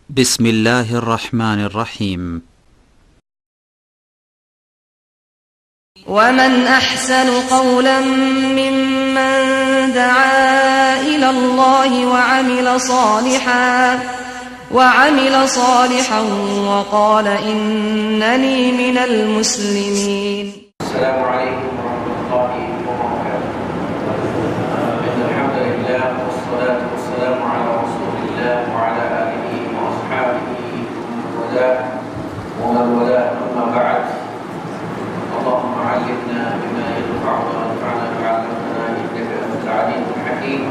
بسم الله الرحمن الرحيم. ومن أحسن قولا ممن دعا إلى الله وعمل صالحا وقال إنني من المسلمين. السلام عليكم ورحمة الله وبركاته. إن الحمد لله والصلاة والسلام على رسول الله وعلى آله وأصحابه ومن والاه أما بعد. اللهم علمنا بما ينفعنا وانفعنا بما علمتنا إنك أنت العليم الحكيم.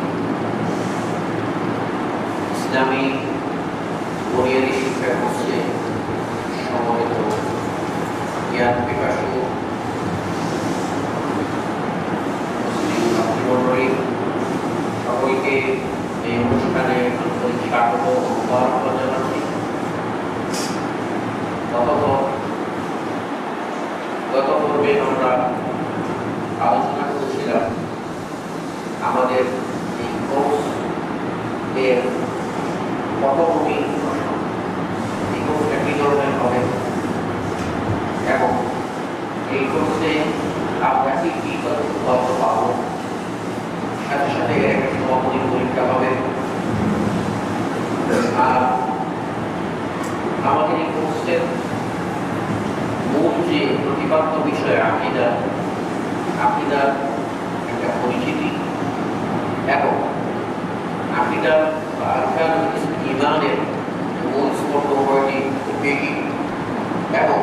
ইসলামী বুনিয়াদী শিক্ষা কোর্সে সমবেত জ্ঞান পিপাসু সকলকে এই অনুষ্ঠানে আন্তরিক স্বাগত ও মুবারক জানাচ্ছি। গত পর্বে আমরা আলোচনা করেছিলাম আমাদের এই কোর্স এর পটভূমি, এই কোর্সটা কি ধরনের হবে এবং এই কোর্সে আমরা কি কি তথ্য পাবো, সাথে সাথে এর একটা সমাপনী পরীক্ষা হবে। আর আমাদের এই কোর্সের মূল যে প্রতিপাদ্য বিষয় আকিদার একটা পরিচিতি এবং আকিদার বা আরকানুল ঈমানের মূল স্পর্শ কয়টি এবং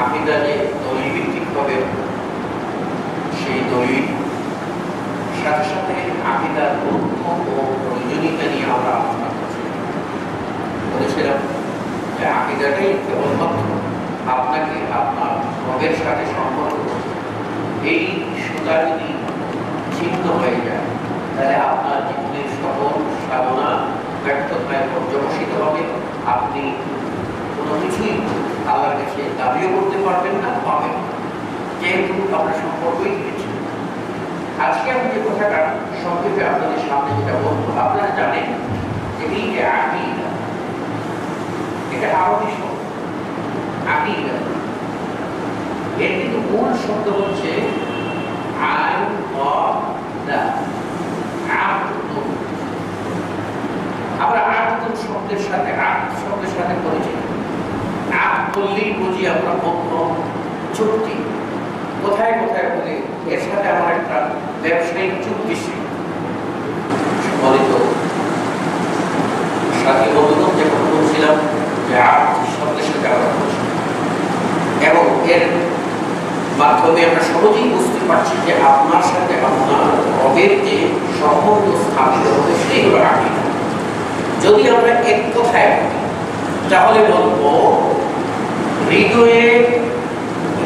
আকিদা যে দলিল ভিত্তিক হবে সেই দলিল, সাথে সাথে আকিদার গুরুত্ব ও প্রয়োজনীয়তা নিয়ে আমরা আলোচনা করেছিলাম যে আকিদাটাই কেবলমাত্র আপনাকে আপনার রবের সাথে সম্পর্ক, এই সুতা যদি ছিন্ন হয়ে যায় তাহলে আপনার জীবনের সকল সাধনা ব্যর্থতায় পর্যবসিত হবে। আপনি কোনো কিছুই আল্লাহর কাছে দাবিও করতে পারবেন না, পাবেন না, যেহেতু আপনার সম্পর্কই হয়েছে। আজকে আমি যে কথাটা সংক্ষেপে আপনাদের সামনে যেটা বলবো, আপনারা জানেন যে এই যে আকিদা, এটা আরবি শব্দ। আকিদা এর কিন্তু মূল শব্দ হচ্ছে আমরা আকিদা শব্দের সাথে পরিচিত। বললেই বুঝি আমরা বন্ধ চুক্তি, কোথায় কোথায় বলে এর সাথে আমার একটা ব্যবসায়িক চুক্তি সম্বলিত সাথে বন্ধুগণ যে কথা বলছিলাম যে শব্দের সাথে আমরা বলছি এবং এর মাধ্যমে আমরা সহজেই বুঝতে পারছি যে আপনার সাথে আপনার রবের যে সম্বন্ধ স্থাপিত হবে সেই হলো আকিদা। যদি আমরা এক কথায় বলি তাহলে বলবো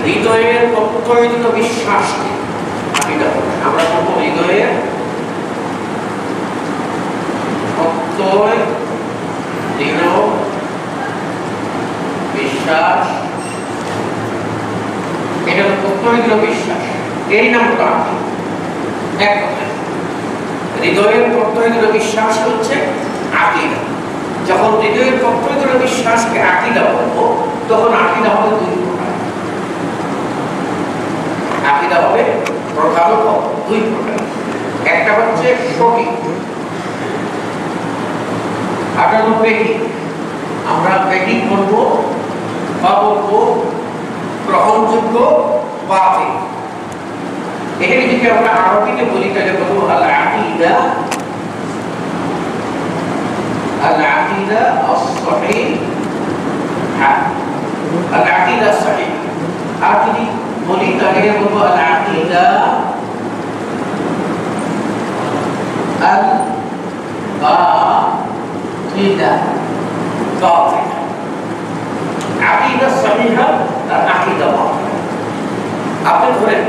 হৃদয়ের প্রত্যয়িত বিশ্বাসকে আকিদা বলে। আমরা বলবো হৃদয়ের প্রত্যয়িত বিশ্বাস, এটা হলো প্রত্যয়িত বিশ্বাস, এরই নাম হলো আকিদা। এক কথায় হৃদয়ের প্রত্যয়িত বিশ্বাস হচ্ছে আকিদা। যখন হৃদয়ের প্রত্যয়িত বিশ্বাসকে আকিদা বলবো তখন আকিদা হবে দুই প্রকার। আকিদা হবে প্রধানত দুই প্রকার। একটা হচ্ছে সহি, আর হলো বেঠিক। আমরা বেঠিক বলবো বা বলবো গ্রহণযোগ্য বাতিল। এখানে যদি আমরা আরবিতে বলি তাহলে বলবো আল আকিদা الصحيحة، العقيدة الصحيحة। আর যদি বলি তাহলে বলবো العقيدة الباطلة। عقيدة صحيحة আর عقيدة باطلة। আপনি ধরেন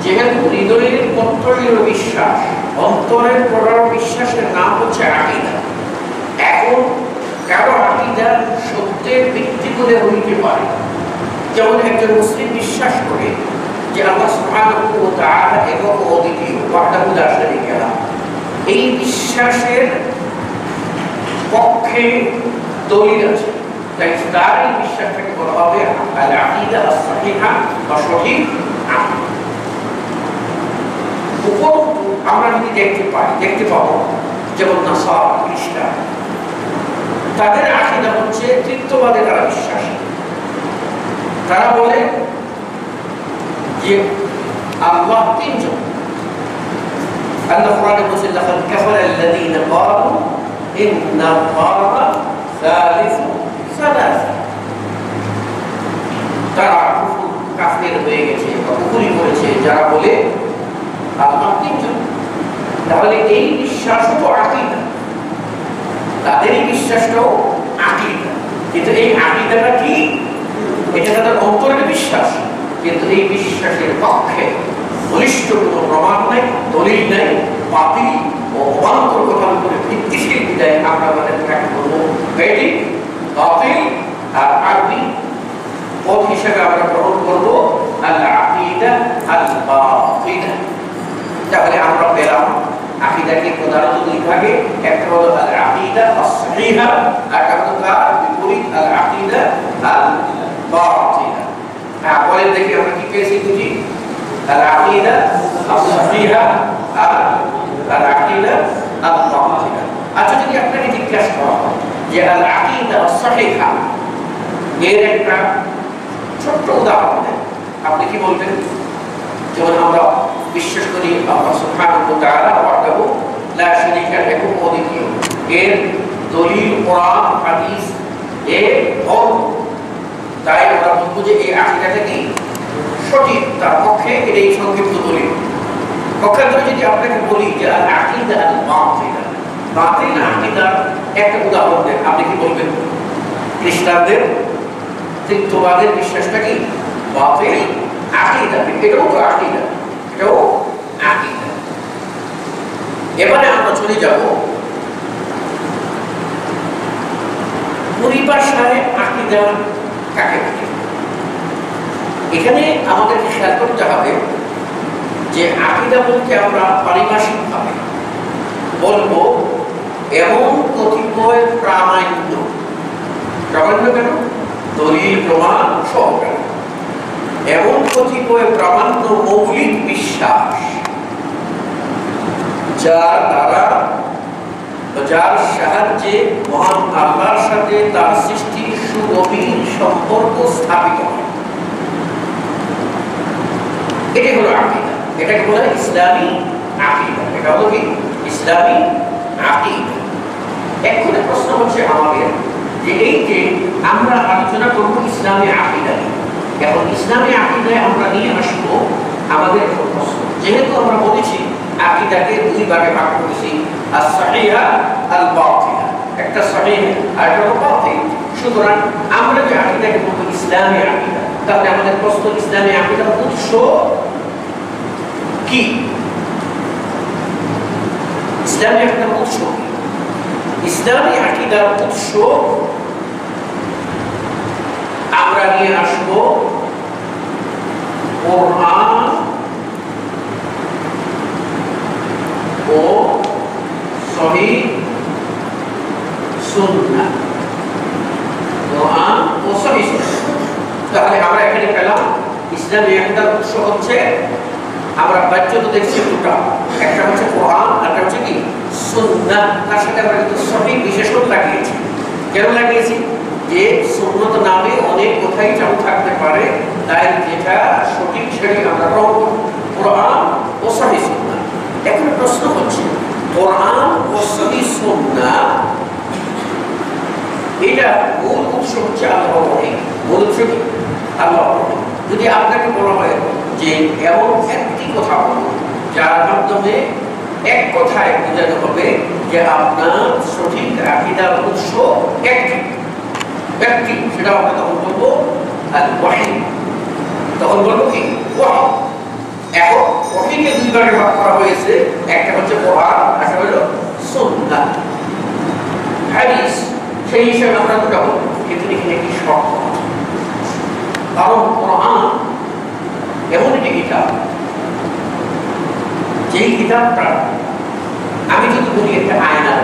যেহেতু হৃদয়ের প্রত্যয়িত বিশ্বাস, অন্তরের প্রগাঢ় বিশ্বাসের নাম হচ্ছে আকিদা। এখন কারো আকিদা সত্যের ভিত্তি করে হইতে পারে, যেমন একজন মুসলিম বিশ্বাস করে যে আল্লাহ সুবহানাহু ওয়া তাআলা একক ও অদ্বিতীয়, ওয়াহদাহু লা শারীকা লাহু। এই বিশ্বাসের পক্ষে দলিল আছে, তাই তার এই বিশ্বাসটাকে বলা হবে আল আকীদা আস-সাহিহা বা সঠিক আকীদা। উপরন্তু আমরা যদি দেখতে পাবো যেমন নাসারা খ্রিস্টান, তাদের আকীদা হচ্ছে তৃতীয়বাদে তারা বিশ্বাসী। তারা বলে যে আল্লাহ তিনজন। আল্লাহ কোরআনে বলেছেন লাকাদ কাফারা আল্লাযীনা ক্বালু ইন্নাল্লাহা সালিসু সালাসা। তারা কাফের হয়ে গেছে বা কুফরি করেছে যারা বলে আল্লাহ তিনজন। তাহলে এই বিশ্বাসও তো আকীদা, তাদের এই বিশ্বাসটাও আকীদা। কিন্তু এই আকীদাটা কি? এটা তাদের অন্তরের বিশ্বাস, কিন্তু এই বিশ্বাসের পক্ষে বলিষ্ঠ কোনো প্রমাণ নেই, দলিল নেই, বাতিল ও অবান্তর কথার উপরে ভিত্তিশীল বিদায় আমরা আমাদের কাকে বলবো বেটি বাতিল। আর আরবি পদ হিসেবে আমরা গ্রহণ করবো আল আকীদা আল বাতিলা। তাহলে আমরা পেলাম আকীদাকে প্রধানত দুই ভাগে, একটা হলো আল আকীদা আস-সাহিহা, আর একটা হলো তার বিপরীত আল আকীদা আল বাতিলা। বলেন দেখি আমরা কি পেয়েছি দুটি, আল আকীদা আস-সাহিহা আর আল আকীদা আল বাতিলা। আচ্ছা, যদি আপনাকে জিজ্ঞাসা করা হয় যে আল আকীদা আস-সাহিহা এর একটা ছোট্ট উদাহরণ দেন, আপনি কি বলবেন? যেমন আমরা বিশ্বাস করি আল্লাহ সুবহানাহু ওয়া তাআলা ওয়াহদাহু লা শারীকা লাহু অদ্বিতীয়, এর দলিল কোরআন হাদিস এর অর্থ। তাই আমরা বলবো যে এই আকীদাটা কি সঠিক, তার পক্ষে এটাই সংক্ষিপ্ত দলিল। পক্ষান্তরে যদি আপনাকে বলি যে আল আকীদা আল বাতিলা, বাতিল আকীদার একটা উদাহরণ দেন, আপনি কি বলবেন? খ্রিস্টানদের তৃতীয়বাদের বিশ্বাসটা কি বাতিল আকীদা, এটাও তো আকীদা, এটাও আকীদা। এবারে আমরা চলে যাব পরিভাষায় আকীদা কাকে বলে। এখানে আমাদেরকে খেয়াল করতে হবে যে আকীদা বলতে আমরা পারিভাষিকভাবে বলবো এমন কতিপয় প্রামাণ্য, প্রামাণ্য কেন? দলিল প্রমাণ সহকারে এমন কতিপয় প্রামাণ্য মৌলিক বিশ্বাস যার দ্বারা যার সাহায্যে মহান আল্লাহর সাথে তার সৃষ্টির সুগভীর সম্পর্ক স্থাপিত হয়, এটাই হলো আকীদা। এটাকে বলা হয় ইসলামী আকীদা। এটা হলো কি ইসলামী আকীদা। এখন প্রশ্ন হচ্ছে আমাদের যে এই যে আমরা আলোচনা করবো ইসলামী আকীদা নিয়ে, এখন ইসলামী আকীদায় আমরা নিয়ে আসবো আমাদের প্রশ্ন। যেহেতু আমরা বলেছি আকীদাকে দুই ভাগে ভাগ করেছি, আস-সাহিহা আল বাতিলা, একটা সহিহ আর একটা বাতিল। সুতরাং আমরা যে আকীদাকে বলবো ইসলামী আকীদা, তাহলে আমাদের প্রশ্ন ইসলামী আকীদার উৎস কি? ইসলামী আকীদার উৎস কি? ইসলামী আকীদার উৎস আমরা নিয়ে আসবো কোরআন ও সহিহ সুন্নাহ, কোরআন ও সহিহ সুন্নাহ। তাহলে আমরা এখানে পেলাম ইসলামী আকীদার উৎস হচ্ছে, আমরা বাহ্য তো দেখছি দুটা, একটা হচ্ছে কোরআন আর একটা হচ্ছে কি সুন্নাহ। তার সাথে আমরা কিন্তু সহিহ বিশেষণ লাগিয়েছি। কেন লাগিয়েছি? যে সুন্নাত নামে অনেক কথাই চালু থাকতে পারে, তাই যেটা সঠিক সেটাই আমরা গ্রহণ করব, কোরআন ও সহিহ সুন্নাহ। এখন প্রশ্ন হচ্ছে কোরআন ও সহিহ সুন্নাহ এটা মূল উৎস হচ্ছে আল্লাহর ওহী, মূল উৎস কি আল্লাহর ওহী। যদি আপনাকে বলা হয় যে এমন একটি কথা বলুন যার মাধ্যমে এক কথায় বোঝানো হবে যে আপনার সঠিক আকীদার উৎস একটি, সেটা আমরা তখন বলবো আল ওহী। তখন বলবো কি ওহী। এখন ওহীকে দুই ভাগে ভাগ করা হয়েছে, একটা হচ্ছে কোরআন আর একটা হলো সুন্নাহ হাদিস। সেই হিসাবে আমরা দুটো বলবো, কিন্তু এখানে একটি শর্ত আছে। কারণ কোরআন এমন একটি কিতাব, যেই কিতাবটা আমি যদি বলি একটা আয়না,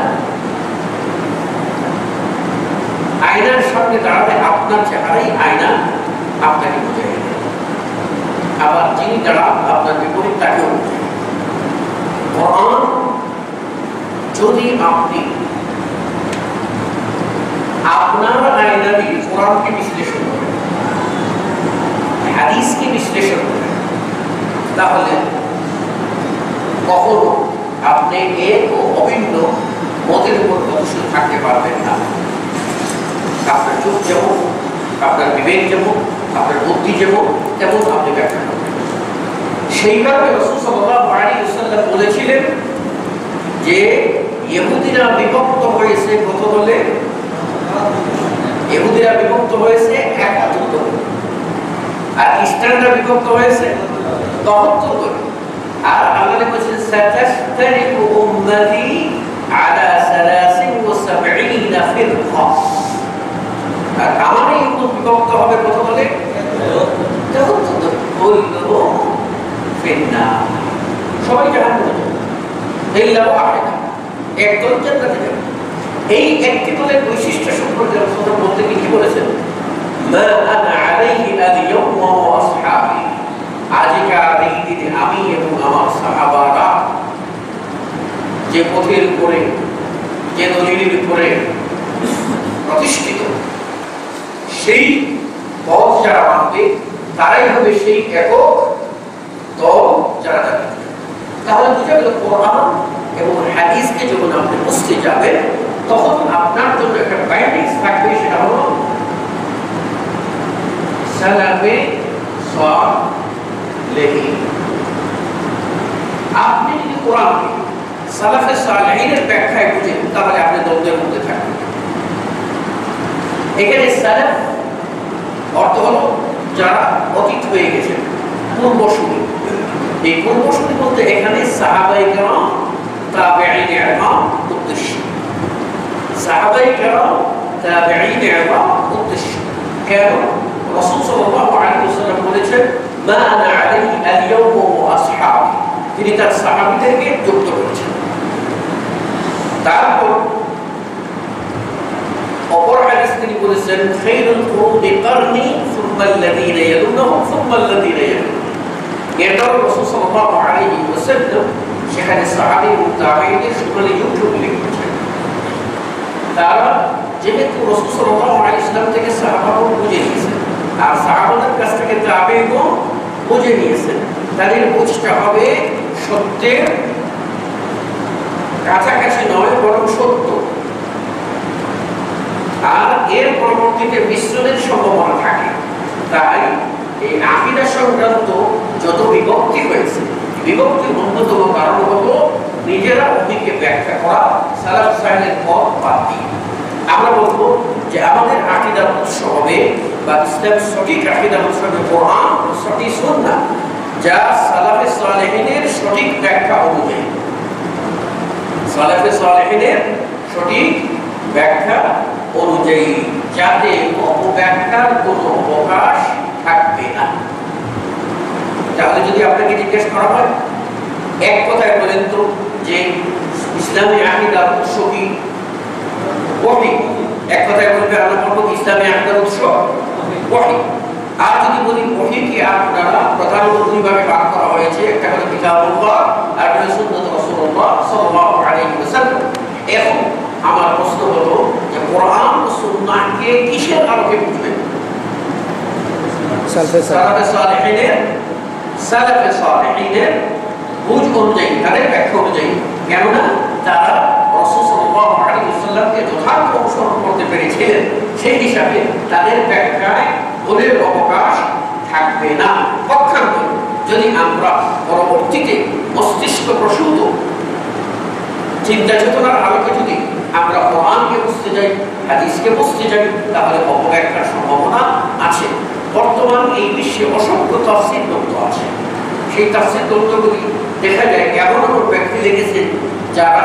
চেহারাই আয়না আপনাকে বুঝাই দেবে, আবার যিনি দাঁড়ান আপনার বিপরীত তাকেও বুঝাই। কোরআন যদি আপনি আপনার আয়না দিয়ে কোরআনকে বিশ্লেষণ করেন, হাদিসকে বিশ্লেষণ করেন, তাহলে কখনো আপনি এক ও অভিন্ন মতের উপর গতিশীল থাকতে পারবেন না। আপনার চোখ যেমন, আপনার বিবেক যেমন, আপনার বুদ্ধি যেমন, তেমন আপনি ব্যাখ্যা করবেন। সেই কারণে রাসূল সাল্লাল্লাহু আলাইহি ওয়াসাল্লাম বলেছিলেন যে ইহুদিরা বিভক্ত হয়েছে কত দলে? ইহুদিরা বিভক্ত হয়েছে ৭১ দলে, আর খ্রিস্টানরা বিভক্ত হয়েছে ৭৩ দলে। আর আল্লাহ বলেছেন সাতাশতারিকু উম্মতি আলা ৭৩ ফিরকা, আর আমার এই উম্মত বিভক্ত হবে কত দলে? ৭৩ দলে। কুল্লুহুম ফিন্নার, সবাই জাহান্নামে যাবে ইল্লা ওয়াহিদা, একদল জান্নাতে যাবে। এই একটি দলের বৈশিষ্ট্য সম্পর্কে রাসূল বলতে কি বলেছেন? মা আনা আলাইহি আল-ইয়াওমা ওয়া আসহাবি, আজকাল এই দিনে আমি এবং আমার সাহাবারা যে পথের উপরে, যে দলিলের উপরে প্রতিষ্ঠিত, সেই পথ যারা মানবে তারাই হবে সেই একক দল যারা যাবে। তাহলে বুঝা গেল কোরআন এবং হাদিসকে যখন আপনি বুঝতে যাবেন তখন আপনার জন্য একটা বাইন্ডিংস থাকবে, সেটা হলো সালাফে সালেহীন। আপনি যদি কোরআনকে সালাফে সালেহীনের ব্যাখ্যায় বুঝেন তাহলে আপনি দ্বন্দ্বের মধ্যে থাকবেন। এখানে সালাফ অর্থ হলো যারা অতীত হয়ে গেছেন, পূর্বসূরি। এই পূর্বসূরি বলতে এখানে সাহাবায়ে কেরাম, তাবেঈনে ইমাম উদ্দেশ্য। সাহাবায়ে কেরাম, তাবেঈনে ইমাম উদ্দেশ্য কেন? রাসূল সাল্লাল্লাহু আলাইহি ওয়াসাল্লাম বলেছেন মা আনা আলাইহি আল-ইয়াওমা ওয়া আসহাবি, তিনি তার সাহাবীদেরকে যুক্ত করেছেন। তারপর অপর হাদিস তিনি বলেছেন খায়রুল কুরুনি কারনি সুম্মা আল্লাযীনা ইয়ালুনহুম সুম্মা আল্লাযীনা ইয়ালুনহুম। এটাও রাসূল সাল্লাল্লাহু আলাইহি ওয়াসাল্লাম সেখানে সাহাবী ও তাবেঈদের সকলে যুক্ত উল্লেখ করেছেন। তারা যেহেতু রাসূল সাল্লাল্লাহু আলাইহি ওয়াসাল্লাম থেকে সাহাবারা বুঝে নিয়েছেন, আর সাহাবাদের কাছ থেকে তাবেঈগণ বুঝে নিয়েছেন, তাদের বুঝটা হবে সত্যের কাছাকাছি নয় বরং সত্য, আর এর পরবর্তীতে মিশ্রণের সম্ভাবনা থাকে। তাই এই আকীদা সংক্রান্ত যত বিভক্তি হয়েছে, বিভক্তির অন্যতম কারণ হলো নিজেরা ওদিকে ব্যাখ্যা করা, সালাফ সাহেবের পথ বাদ দিয়ে। আমরা বলবো যে আমাদের আকীদার উৎস হবে বা ইসলামের সঠিক আকীদার উৎস হবে কোরআন ও সঠিক সুন্নাহ, যা সালাফে সালেহীনের সঠিক ব্যাখ্যা অনুযায়ী, সালাফে সালেহীনের সঠিক ব্যাখ্যা অনুযায়ী, যাতে অপব্যাখ্যার কোনো অবকাশ থাকবে না। তাহলে যদি আপনাকে জিজ্ঞেস করা হয় এক কথায় বলেন তো যে ইসলামী আকীদার উৎস কি? ওহী। এক কথায় বলবে আমরা বলবো ইসলামী আকীদার উৎস ওহী। আর যদি বলি ওহী কি আপনারা প্রধানত দুই ভাগে ভাগ করা হয়েছে, একটা হলো কিতাবুল্লাহ আর একটা হলো সুন্নাত রাসূলুল্লাহ সাল্লাল্লাহু আলাইহি ওয়াসাল্লাম। এখন আমার প্রশ্ন হলো যে কোরআন ও সুন্নাহকে কিসের আলোকে বুঝবেন? সালাফে সালেহীনের বুঝ অনুযায়ী, তাদের ব্যাখ্যা অনুযায়ী। কেননা তারা রাসূল সাল্লাল্লাহু আলাইহি ওয়াসাল্লামকে যথার্থ অনুসরণ করতে পেরেছিলেন, সেই হিসাবে তাদের ব্যাখ্যায় ভুলের অবকাশ থাকবে না। পক্ষান্তরে যদি আমরা পরবর্তীতে মস্তিষ্ক প্রসূত চিন্তা চেতনার আলোকে যদি আমরা কোরআনকে বুঝতে যাই, হাদিসকে বুঝতে যাই, তাহলে অপব্যাখ্যার সম্ভাবনা আছে। বর্তমান এই বিশ্বে অসংখ্য তাফসীর গ্রন্থ আছে, সেই তাফসীর গ্রন্থগুলি দেখা যায় এমন এমন ব্যক্তি লিখেছেন যারা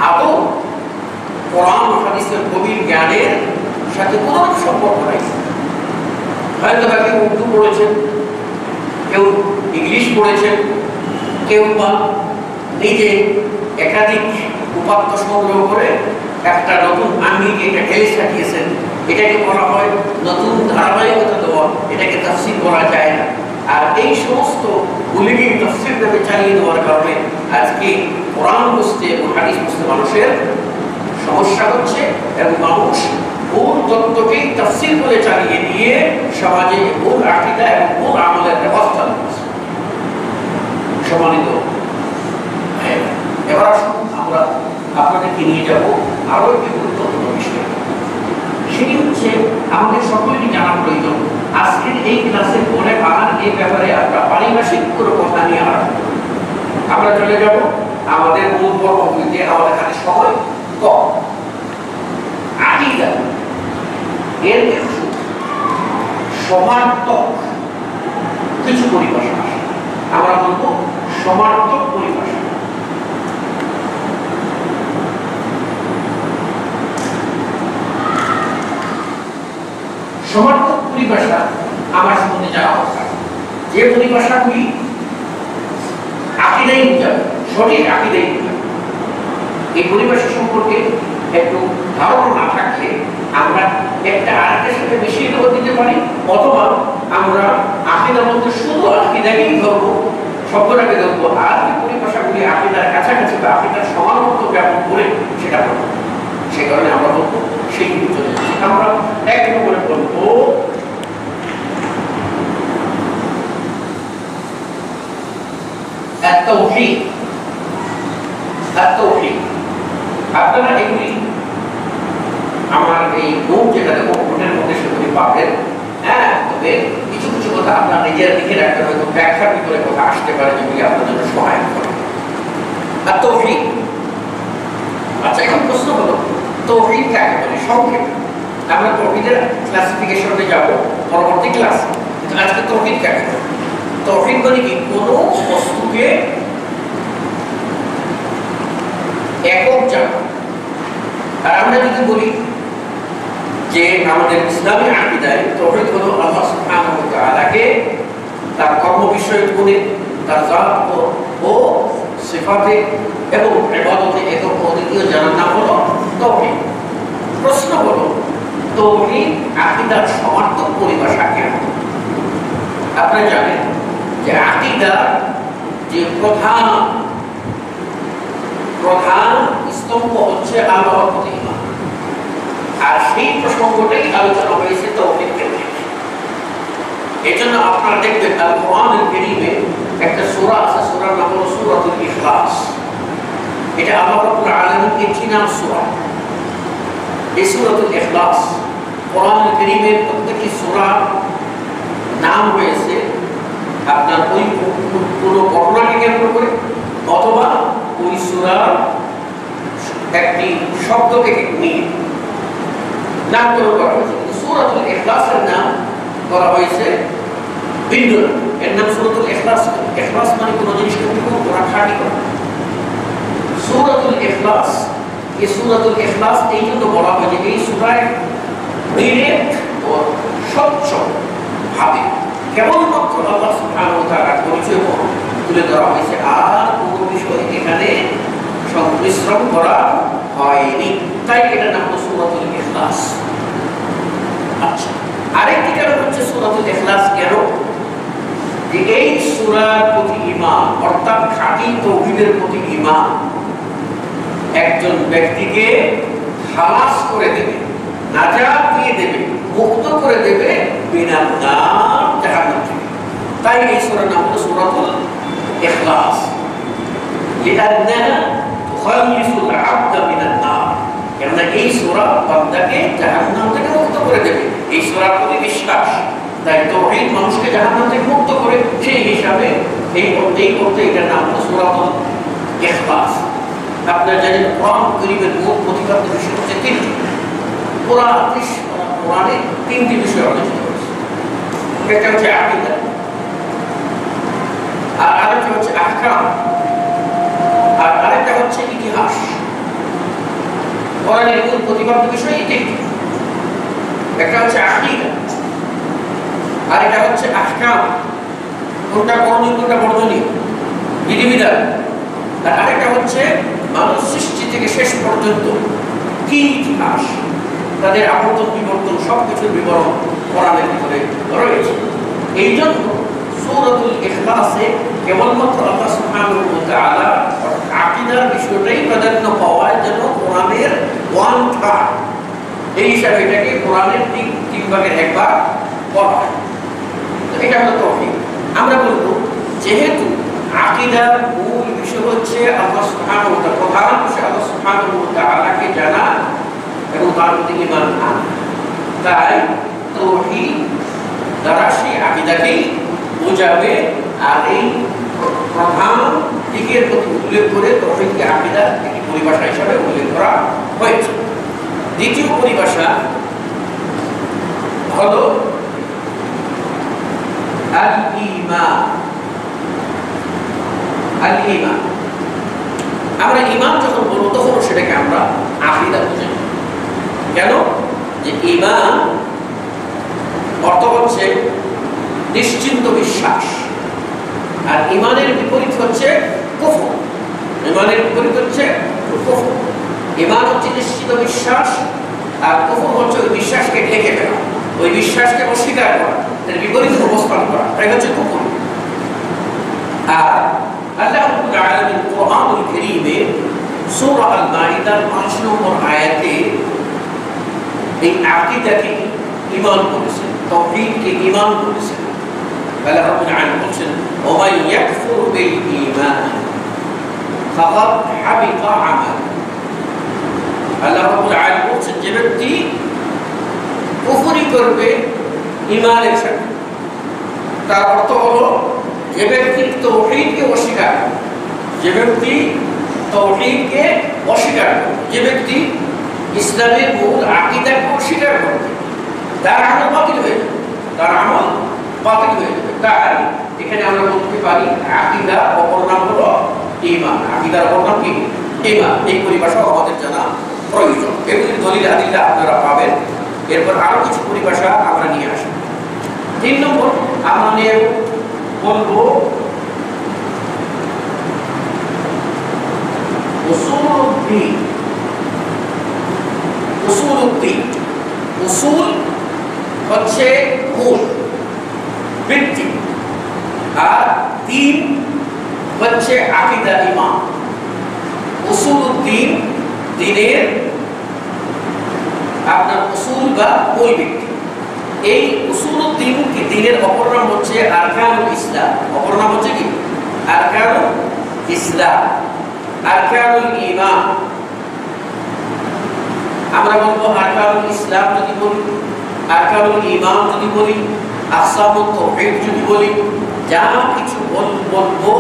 আদৌ কোরআন ও হাদিসের গভীর জ্ঞানের সাথে কোনো সম্পর্ক নাই। হয়তো বা কেউ উর্দু পড়েছেন, কেউ ইংলিশ পড়েছেন, কেউ বা নিজে একাধিক উপাত্ত সংগ্রহ করে একটা নতুন আঙ্গিকে এটা ঢেলে সাজিয়েছেন। এটাকে বলা হয় নতুন ধারাবাহিকতা দেওয়া, এটাকে তাফসীর বলা যায় না। আর এই সমস্ত গুলিকে তাফসীর ভাবে চালিয়ে দেওয়ার কারণে আজকে কোরআন বুঝতে এবং হাদিস বুঝতে মানুষের সমস্যা হচ্ছে, এবং মানুষ ভুল তত্ত্বকেই তাফসীর বলে চালিয়ে দিয়ে সমাজে ভুল আকীদা এবং ভুল আমলের ব্যবস্থা করছে। সম্মানিত এবার আসুন আমরা আপনাদেরকে নিয়ে যাব আরো একটি গুরুত্বপূর্ণ বিষয়। সেটি হচ্ছে আমাদের সকলেরই জানা প্রয়োজন, আজকের এই ক্লাসের পরে আর এই ব্যাপারে আমরা পারিভাষিক কোনো কথা নিয়ে আলোচনা করব। আমরা চলে যাব আমাদের মূল পর্বগুলিতে, আমাদের কাছে সময় কম। আকীদা এর কিছু সমার্থক কিছু পরিভাষা, আমরা বলবো সমার্থক পরিভাষা। সমার্থক পরিভাষা আমার সম্বন্ধে জানা দরকার, যে পরিভাষাগুলি আকীদাই বোঝাবে, সঠিক আকীদাই বোঝাবে। এই পরিভাষা সম্পর্কে একটু ধারণা না থাকলে আমরা একটা আরেকটার সাথে মিশিয়ে দিতে পারি, অথবা আমরা আকীদা বলতে শুধু আকীদাকেই ধরবো, শব্দটাকে ধরবো, আর যে পরিভাষাগুলি আকীদার কাছাকাছি বা আকীদার সমানত্ব ব্যাপক করে সেটা বলবো। সে কারণে আমরা বলবো সেই চলে যাচ্ছি। আমরা এক করে বলবো التوحيد। আপনারা এগুলি আমার এই নোট যেটা দেবো নোটের মধ্যে সেগুলি পাবেন। হ্যাঁ, তবে কিছু কিছু কথা আপনার নিজের দিকে রাখতে হয়তো ব্যাখ্যার ভিতরে কথা আসতে পারে যেগুলি আপনার জন্য সহায়ক হবে। আর তৌহিদ, আচ্ছা এখন প্রশ্ন হলো তৌহিদ কাকে বলে সংক্ষেপে? আমরা তৌহিদের ক্লাসিফিকেশনে যাব পরবর্তী ক্লাসে, আজকে তৌহিদ কাকে বলে? তৌহিদ মানে কি? কোনো বস্তুকে একক জানা। আর আমরা যদি বলি যে আমাদের ইসলামী আকীদায় তৌহিদ হলো আল্লাহ সুবহানাহু ওয়া তাআলাকে তার কর্ম বিষয়ক গুণে, তার জাত ও সিফাতে এবং ইবাদতে একক অদ্বিতীয় জানার নাম হলো তৌহিদ। প্রশ্ন হলো তৌহিদ আকীদার সমার্থক পরিভাষা কেন? আপনারা জানেন যে আকীদার যে প্রধান স্তম্ভ হচ্ছে আল্লাহর প্রতি ঈমান, আর সেই প্রসঙ্গটাই আলোচনা হয়েছে তৌহিদ কেন্দ্রে। এই জন্য আপনারা দেখবেন আল কোরআনুল কারীমে একটা সূরা আছে, সূরার নাম হলো সূরাতুল ইখলাস। এটা আল্লাহ রাব্বুল আলামিন এর নাম সূরা। এই সূরাতুল ইখলাস কোরআনুল কারীমের প্রত্যেকটি সূরার নাম হয়েছে আপনার ওই পুরো ঘটনাকে কেন্দ্র করে, অথবা ওই সূরার একটি শব্দকে নিয়ে নামকরণ করা হয়েছে। সূরাতুল ইখলাসের নাম করা হয়েছে ভিন্ন, এর নাম সূরাতুল ইখলাস। ইখলাস মানে কোনো জিনিসকে পুরো খাঁটি করা। সূরাতুল ইখলাস, এই সূরাতুল ইখলাস এই জন্য বলা হয় যে এই সূরায় ডিরেক্ট ও স্বচ্ছ ভাবে কেবলমাত্র আল্লাহ সুবহানাহু ওয়া তাআলার পরিচয় তুলে ধরা হয়েছে, আর কোনো বিষয় এখানে সংমিশ্রণ করা হয়নি, তাই এটার নাম হলো সূরাতুল ইখলাস। আচ্ছা, আরেকটি কারণ হচ্ছে সূরাতুল ইখলাস কেন? যে এই সূরার প্রতি ঈমান, অর্থাৎ খাঁটি তাওহীদের প্রতি ঈমান একজন ব্যক্তিকে খালাস করে দেবে, নাজাত দিয়ে দেবে, মুক্ত করে দেবে মিনান নার, জাহান্নাম থেকে। তাই এই সূরার নাম হলো সূরাতুল ইখলাস, লিআন্নাহা তুখাল্লিসুল আবদা মিনান নার। কেননা এই সূরা বান্দাকে জাহান্নাম থেকে মুক্ত করে দেবে, এই সূরার প্রতি বিশ্বাস। তাই তাওহীদ মানুষকে জাহান্নাম থেকে মুক্ত করে, সেই হিসাবে এই করতে এটার নাম হলো সূরাতুল ইখলাস। আপনারা জানেন কোরআন কারীমের মূল প্রতিপাদ্য বিষয় হচ্ছে তিনটি। কোরআনে তিনটি বিষয় আলোচিত হয়েছে। একটা হচ্ছে আকীদা, আর আরেকটা হচ্ছে আহকাম, আর আরেকটা হচ্ছে ইতিহাস। কোরআনের মূল প্রতিপাদ্য বিষয় এই তিনটি। একটা হচ্ছে আকীদা, আর এটা হচ্ছে আহকাম, কোনটা করণীয় কোনটা বর্জনীয়, বিধিবিধান। আর আরেকটা হচ্ছে মানুষ সৃষ্টি থেকে শেষ পর্যন্ত কি ইতিহাস, তাদের আবর্তন বিবর্তন সবকিছুর বিবরণ কোরআনের ভিতরে রয়েছে। এই জন্য সূরাতুল ইখলাসে কেবলমাত্র আল্লাহ সুবহানাহু ওয়া তাআলা আকীদার বিষয়টাই প্রাধান্য পাওয়ায় যেন কোরআনের ওয়ান থার্ড এই হিসাবে এটাকে কোরআনের তিন ভাগের এক ভাগ বলা হয়। তো এটা হলো তাওহীদ। আমরা বলবো যেহেতু আকীদার মূল বিষয় হচ্ছে আল্লাহ সুবহানাহু ওয়া তাআলা, প্রধান বিষয় আল্লাহ সুবহানাহু ওয়া তাআলাকে জানা এবং তার প্রতি ঈমান আনা, তাই তাওহীদ দ্বারা সেই আকীদাকেই বোঝাবে। আর এই প্রধান দিকের প্রতি উল্লেখ করে তাওহীদকে আকীদার একটি পরিভাষা হিসাবে উল্লেখ করা হয়েছে। দ্বিতীয় পরিভাষা হলো আল ঈমান। আল ঈমান, আমরা ঈমান যখন বলবো তখন সেটাকে আমরা আকীদা বুঝাই। কেন? যে ঈমান অর্থ হচ্ছে নিশ্চিন্ত বিশ্বাস, আর ঈমানের বিপরীত হচ্ছে কুফর। ঈমানের বিপরীত হচ্ছে কুফর। ঈমান হচ্ছে নিশ্চিত বিশ্বাস, আর কুফর হচ্ছে ওই বিশ্বাসকে ঢেকে ফেলা, ওই বিশ্বাসকে অস্বীকার করা, এর বিপরীত অবস্থান করা, তাই হচ্ছে কুফর। আর আল্লাহ রাব্বুল আলামিন কোরআনুল কারীমে সূরা আল মাইদার 5 নম্বর আয়াতে এই আকীদাকে ঈমান বলেছেন, তাওহীদকে ঈমান বলেছেন। আল্লাহ রাব্বুল আলামিন বলেন ওয়া মান ইয়াকফুর বিল ঈমান ফাকাদ হাবিতা আমাল। আল্লাহ রাব্বুল আলামিন বলেন যে ব্যক্তি কুফরি করবে ঈমানের সাথে, তার অর্থ হলো যে ব্যক্তি তাওহীদকে অস্বীকার করে, যে ব্যক্তি তাওহীদকে অস্বীকার করে, যে ব্যক্তি ইসলামের মূল আকীদাকে অস্বীকার করবে, তার আমল বাতিল হয়ে যাবে, তার আমল বাতিল হয়ে যাবে। তাই এখানে আমরা বলতে পারি আকীদার অপর নাম হলো ঈমান। আকীদার অপর নাম কি? ঈমান। এই পরিভাষা আমাদের জানা প্রয়োজন। এগুলির দলিল আদিল্লাহ আপনারা পাবেন। এরপর আরো কিছু পরিভাষা আমরা নিয়ে আসব। 3 নম্বর আমরা নিয়ে বলবো উসুলুদ্দীন। উসুলুদ্দীন, উসুল হচ্ছে মূল, ভিত্তি, আর দ্বীন হচ্ছে আকীদা, ঈমান। উসুলুদ্দীন দ্বীনের আপনার উসুল বা মূল ভিত্তি। এই উসুলুদ্দীন কি দ্বীনের অপর নাম হচ্ছে আরকানুল ইসলাম। অপর নাম হচ্ছে কি? আরকানুল ইসলাম, আরকানুল ঈমান। আমরা বলবো আরকানুল ইসলাম যদি বলি, আরকানুল ঈমান যদি বলি, আকসামুত তাওহীদ যদি বলি, যা কিছু বলবো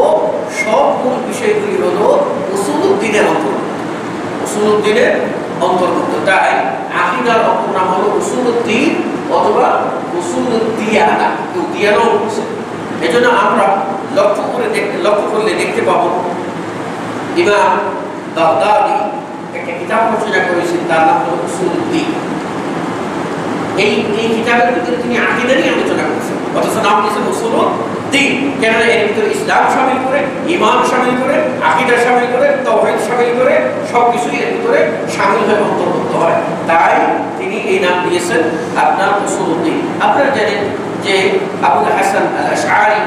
সব মূল বিষয়গুলি হলো উসুলুদ্দীনের অন্তর্গত, উসুলুদ্দীনের অন্তর্গত। তাই আকীদার অপর নাম হলো উসুলুদ্দীন অথবা উসুলুদ্দিয়ানা, কেউ দিয়ানাও বলছে। এজন্য আমরা লক্ষ্য করলে দেখতে পাবো ইমাম বাগদাদি একটা কিতাব রচনা করেছেন, তার নাম হলো উসুলুদ্দীন। এই কিতাবের ভিতরে তিনি আকীদারই আলোচনা করেছেন, অথচ নাম দিয়েছেন উসুলুদ্দীন। কেন? এর ভিতরে ইসলাম শামিল করে, ঈমান শামিল করে, আকীদা শামিল করে, তাওহীদ শামিল করে, সবকিছুই এর ভিতরে শামিল হয়ে অন্তর্ভুক্ত হয়। তাই তিনি এই নাম দিয়েছেন আপনার উসুলুদ্দীন। আপনারা জানেন যে আবুল হাসান আল আশআরী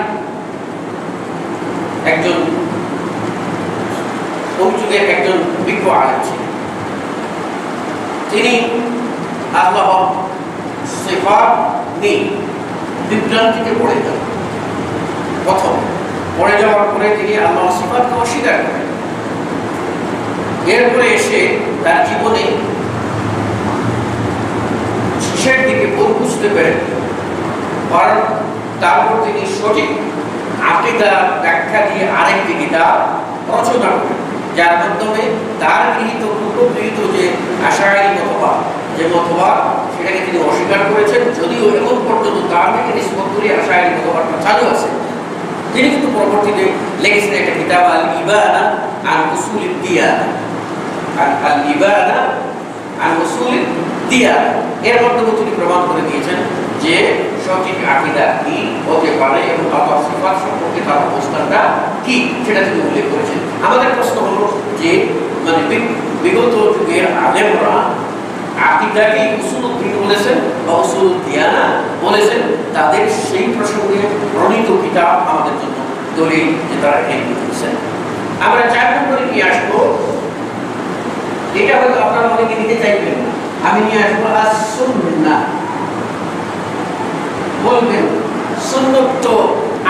একজন ওই যুগের একজন বিজ্ঞ আলেম ছিলেন। তিনি আল্লাহর সিফাত নিয়ে বিভ্রান্তিতে পড়ে যান। প্রথম পড়ে যাওয়ার পরে তিনি আল্লাহর সিফাতকে অস্বীকার করেন। এরপরে এসে তার জীবনে শেষের দিকে ভুল বুঝতে পেরেন, কারণ তারপর তিনি সঠিক আকীদার ব্যাখ্যা দিয়ে আরেকটি কিতাব রচনা করেন, যার মাধ্যমে তার পূর্বগৃহীত যে আশআরী মতবাদ, যে মতবাদ সেটাকে তিনি অস্বীকার করেছেন। যদিও এখন পর্যন্ত তার থেকে নিষ্পত্তি করে আশআরী মতবাদটা চালু আছে। তিনি কিন্তু পরবর্তীতে লিখেছেন একটা কিতাব আল ইবানা আন উসুলিদ দিয়ানা, আল ইবানা আন উসুলিদ দিয়ানা। এর মাধ্যমে তিনি প্রমাণ করে দিয়েছেন যে সঠিক আকীদা কি হতে পারে এবং আল্লাহর সিফাত সম্পর্কে তার অবস্থানটা কি সেটা তিনি উল্লেখ করেছেন। আমাদের প্রশ্ন হলো যে মানে বিগত যুগের আলেমরা আকীদাকে উসুলুদ্দিন বলেছেন বা উসুলুদ দিয়ানা বলেছেন, তাদের সেই প্রসঙ্গে প্রণীত কিতাব আমাদের জন্য দলিল যে তারা এগিয়ে দিয়েছেন। আমরা 4 নম্বরে নিয়ে আসবো, এটা হয়তো আপনারা অনেকে নিতে চাইবেন, আমি নিয়ে আসবো আস-সুন্নাহ। বলবেন সুন্নাত তো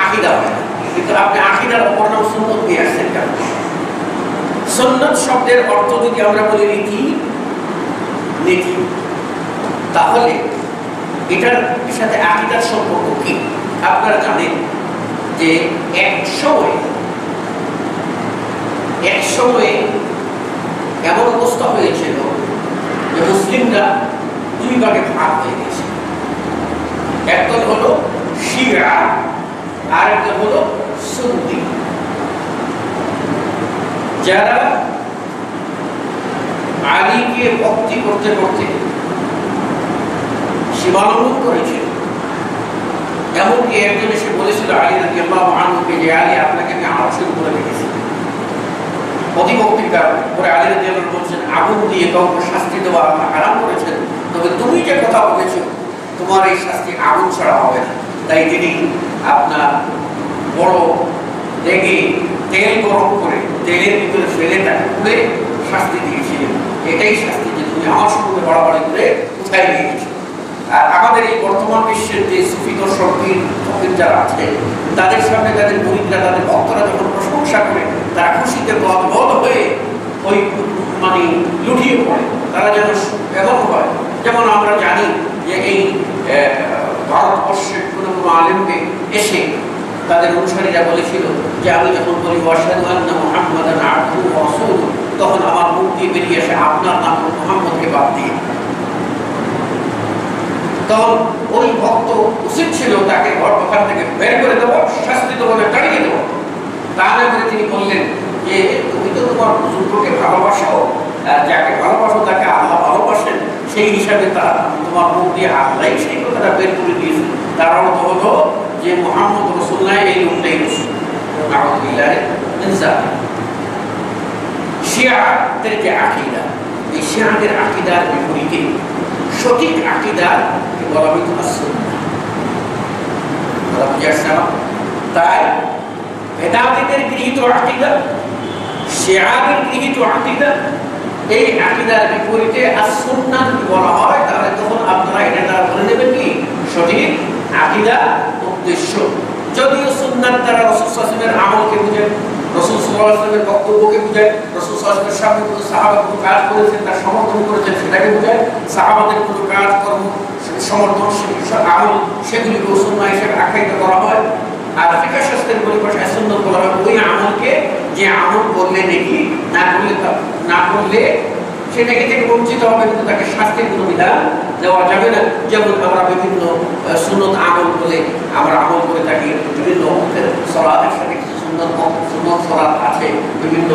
আকীদা হয়, কিন্তু আপনি আকীদার অপর নাম সুন্নাত দিয়ে আসছেন কেন? সুন্নাত শব্দের অর্থ যদি আমরা বলি রীতি নীতি, তাহলে এটার সাথে আকীদার সম্পর্ক কি? আপনারা জানেন যে এক সময়ে এমন অবস্থা হয়েছিল যে মুসলিমরা 2 ভাগে ভাগ হয়ে গেছে। একদল হলো শিয়া আর একদল হলো সুন্নি। যারা আলীকে ভক্তি করতে করতে সীমালঙ্ঘন করেছিল, এমনকি একজন এসে বলেছিল আলী রাদিয়াল্লাহু আনহুকে যে আলী আপনাকে আমি আরশের উপরে দেখেছি। অতিভক্তির কারণে পরে আলী রাদিয়াল্লাহু আনহু বলছেন, আগুন দিয়ে কাউকে শাস্তি দেওয়া আল্লাহ হারাম করেছেন, তবে তুমি যে কথা বলেছো তোমার এই শাস্তি আগুন ছাড়া হবে না। তাই তিনি আপনার বড় রেগে তেল গরম করে তেলের ভিতরে ফেলে তাকে পুড়ে শাস্তি দিয়েছিলেন। এটাই শাস্তি যে তুমি আমার সঙ্গে বাড়াবাড়ি করে উঠাই নিয়ে গেছো। আর আমাদের এই বর্তমান বিশ্বের যে সুফি দর্শকীর যারা আছে, তাদের সামনে তাদের মুরিদরা, তাদের ভক্তরা যখন প্রশংসা করে, তারা খুশিতে গদগদ হয়ে ওই মানে লুটিয়ে পড়ে। তারা যেন এমন হয়, যেমন আমরা জানি যে এই ভারতবর্ষের কোনো আলেমকে এসে তাদের অনুসারীরা বলেছিল যে আমি যখন বলি ওয়াশহাদু আন্না মুহাম্মাদান আবদুহু ওয়া রাসূলুহু, তখন আমার মুখ দিয়ে বেরিয়ে আসে আপনার নাম মুহাম্মদকে বাদ দিয়ে। তখন ওই ভক্ত উচিত ছিল তাকে ওখান থেকে বের করে দেবো, শাস্তি দেবো, তাড়িয়ে দেবো। তা না করে তিনি বললেন যে তুমি তো তোমার বুজুর্গকে ভালোবাসো, যাকে ভালোবাসো তাকে আল্লাহ ভালোবাসেন, সেই হিসাবে তার তোমার মুখ দিয়ে আল্লাহ সেই কথাটা বের করে দিয়েছে। তার অর্থ হলো যে মুহাম্মদ রাসূলুল্লাহ এই লোকটাই রাসূল। নাউযুবিল্লাহ মিন যালিক। শিয়াদের যে আকীদা, এই শিয়াদের আকীদার বিপরীতে সঠিক আকীদাকে বলা হয়তো আস-সুন্নাহ। কথা বুঝে আসছে না? তাই বেদাতীদের গৃহীত আকীদা, শিয়াদের গৃহীত আকীদা, এই আকীদার বিপরীতে আস-সুন্নাহ যদি বলা হয়, তাহলে তখন আপনারা এটা দ্বারা বলে নেবেন কি সঠিক আকীদা উদ্দেশ্য। যদিও সুন্নাত দ্বারা রাসূল সাল্লাল্লাহু আলাইহি ওয়াসাল্লামের আমলকে বোঝায়, রাসূল সাল্লাল্লাহু আলাইহি ওয়াসাল্লামের বক্তব্যকে বোঝায়, রাসূল সাল্লাল্লাহু আলাইহি ওয়াসাল্লামের সামনে কোনো সাহাবা কোনো কাজ করেছেন তার সমর্থন করেছেন সেটাকে বোঝায়, সাহাবাদের কোনো কাজ কর্ম সমর্থন আমল সেগুলিকে সুন্নাহ হিসেবে আখ্যায়িত করা হয়। আর ফিকহ শাস্ত্রের পরিভাষায় সুন্নাত বলা হয় ওই আমলকে যে আমল করলে নেকি, না করলে সে নেকি থেকে বঞ্চিত হবে, কিন্তু তাকে শাস্তির কোনো বিধান দেওয়া যাবে না। যেমন আমরা বিভিন্ন সুন্নত আমল বলে আমরা আমল করে থাকি, বিভিন্ন সলাতের সাথে কিছু সুন্নত সলাত আছে, বিভিন্ন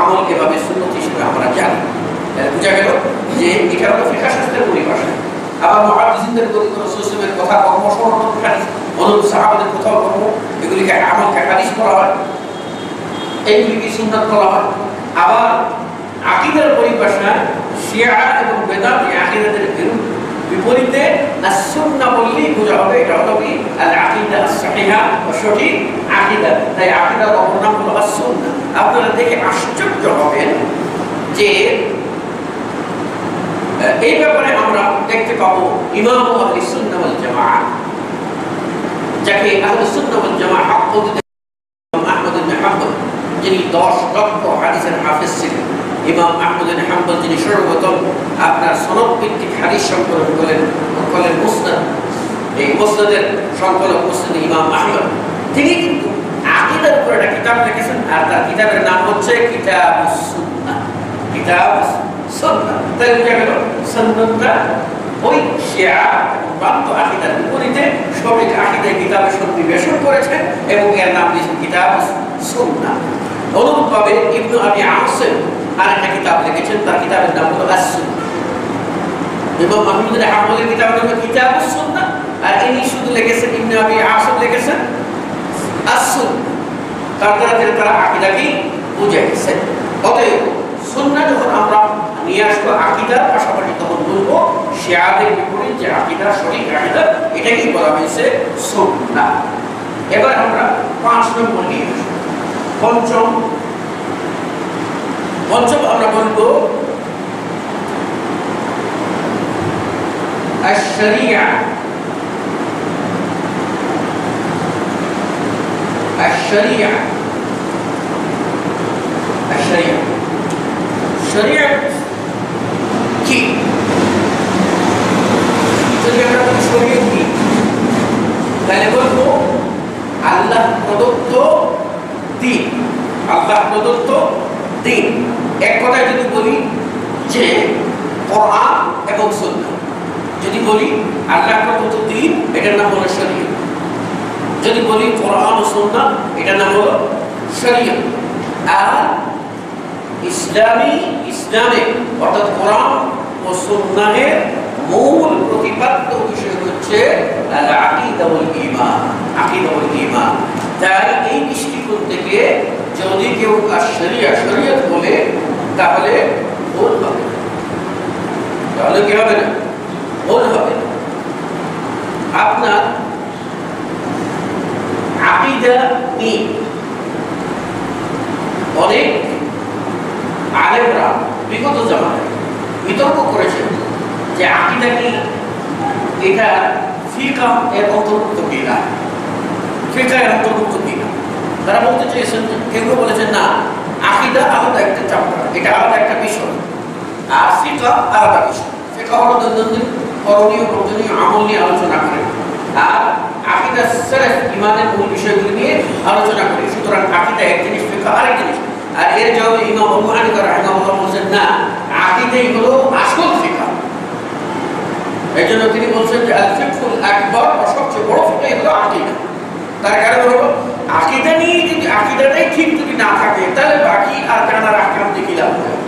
আমল এভাবে সুন্নত হিসেবে আমরা জানি। বোঝা গেল যে এটা হলো ফিকহ শাস্ত্রের পরিভাষা। আবার মুহাদ্দিসিনদের রাসূলের কথা কর্ম সমর্থন হাদিস, অন্য সাহাবাদের কথা কর্ম, এগুলিকে আমলকে হাদিস বলা হয়, এইগুলিকে সুন্নাত বলা হয়। আবার আকীদার পরিভাষায় শিয়া এবং বেদাতি আকীদাদের বিপরীতে আস-সুন্নাহ বললেই বোঝা হবে এটা হলো কি আল-আকীদা আস-সাহিহা, সঠিক আকীদা। তাই আকীদার অপর নাম হলো আস-সুন্নাহ। আপনারা দেখে আশ্চর্য হবেন যে এই ব্যাপারে আমরা দেখতে পাবো ইমাম আহলে সুন্নাহ ওয়াল জামাআহ, যাকে আহলে সুন্নাহ ওয়াল জামাআহ ইমাম আহমদ ইবনে হাম্বল, যিনি 10 লক্ষ হাদিসের হাফেজ ছিলেন। ইমাম আহমদ ইবনে হাম্বল যিনি সর্বপ্রথম আপনার সনদ ভিত্তিক হাদিস সংকলন করলেন মুসনাদ, এই মুসনাদের সংকলক মুসনাদ ইমাম আহমদ, তিনি কিন্তু আকীদার উপর একটা কিতাব লিখেছেন, আর তার কিতাবের নাম হচ্ছে কিতাবুস সুন্নাহ। কিতাবুস সুন্নাহ। তাই বোঝা গেল সুন্নাতটা ওই শিয়া বান্ত আকীদার বিপরীতে সঠিক আকীদার কিতাবে সন্নিবেশন করেছেন এবং এর নাম দিয়েছেন কিতাবুস সুন্নাহ। অনুরূপভাবে ইবনু আবি আসিম আরেকটা কিতাব লিখেছেন, তার কিতাবের নাম হলো আস-সুন্নাহ। ইমাম আহমদ ইবনে হাম্বলের কিতাবের নাম কিতাবুস সুন্নাহ, আর ইনি শুধু লিখেছেন ইবনু আবি আসিম লিখেছেন আস-সুন্নাহ। তার দ্বারা তারা আকীদাকে বুঝে গেছেন। অতএব সুন্নাহ যখন আমরা নিয়ে আসবো আকীদার পাশাপাশি, তখন শিয়াদের বিপরীত যে আকীদা, সঠিক আকীদা, এটাকেই বলা হয়েছে সুন্নাহ। এবার আমরা 5 নম্বর নিয়ে আসব। পঞ্চম আমরা বলবো আশ-শরিয়া। আশ-শরিয়া আশ-শরিয়া শরিয়া কি? যদি আমরা বলি শরিয়া কি, তাহলে বলবো আল্লাহ প্রদত্ত দ্বীন। আল্লাহ প্রদত্ত দ্বীন, এক কথায় যদি বলি যে কোরআন এবং সুন্নাহ। যদি বলি আল্লাহ প্রদত্ত দ্বীন, এটার নাম হলো শরিয়ত। যদি বলি কোরআন ও সুন্নাহ, এটার নাম হলো শরিয়ত। আর ইসলামে অর্থাৎ কোরআন ও সুন্নাহের মূল প্রতিপাদ্য বিষয় হচ্ছে আল আকীদা ওয়াল ঈমান। আকীদা ওয়াল ঈমান। তাই এই দৃষ্টিকোণ থেকে যদি কেউ শরিয়ত বলে তাহলে ভুল হবে। তাহলে কি হবে না? ভুল হবে। আপনার আকীদা নিয়ে অনেক আলেমরা বিগত জামানায় বিতর্ক করেছেন যে আকীদা কি, এটা ফিকহ এর অন্তর্ভুক্ত কিনা, ফিকহ এর অন্তর্ভুক্ত কিনা। তারা বলতে চেয়েছেন, কেউ বলেছেন না, আকীদা আলাদা একটা চ্যাপ্টার, এটা আলাদা একটা বিষয়, আর ফিকহ আলাদা বিষয়। ফিকহ হলো দৈনন্দিন করণীয় প্রয়োজনীয় আমল নিয়ে আলোচনা করে, আর আকীদা সালাফ ঈমানের মূল বিষয়গুলি নিয়ে আলোচনা করে। সুতরাং আকীদা এক জিনিস, ফিকহ আরেক জিনিস। আর এর জবাবে ইমাম আবু হানিফা রাহিমাহুল্লাহ বলেন না, আকীদাই হলো আসল ফিকহ। এই জন্য তিনি বলছেন যে আল ফিকহুল আকবার, সবচেয়ে বড় ফিকহ হলো আকীদা। তার কারণ হলো আকীদা নিয়ে যদি আকীদাটাই ঠিক যদি না থাকে, তাহলে বাকি আর জানার আহকাম দেখি লাভ হয়।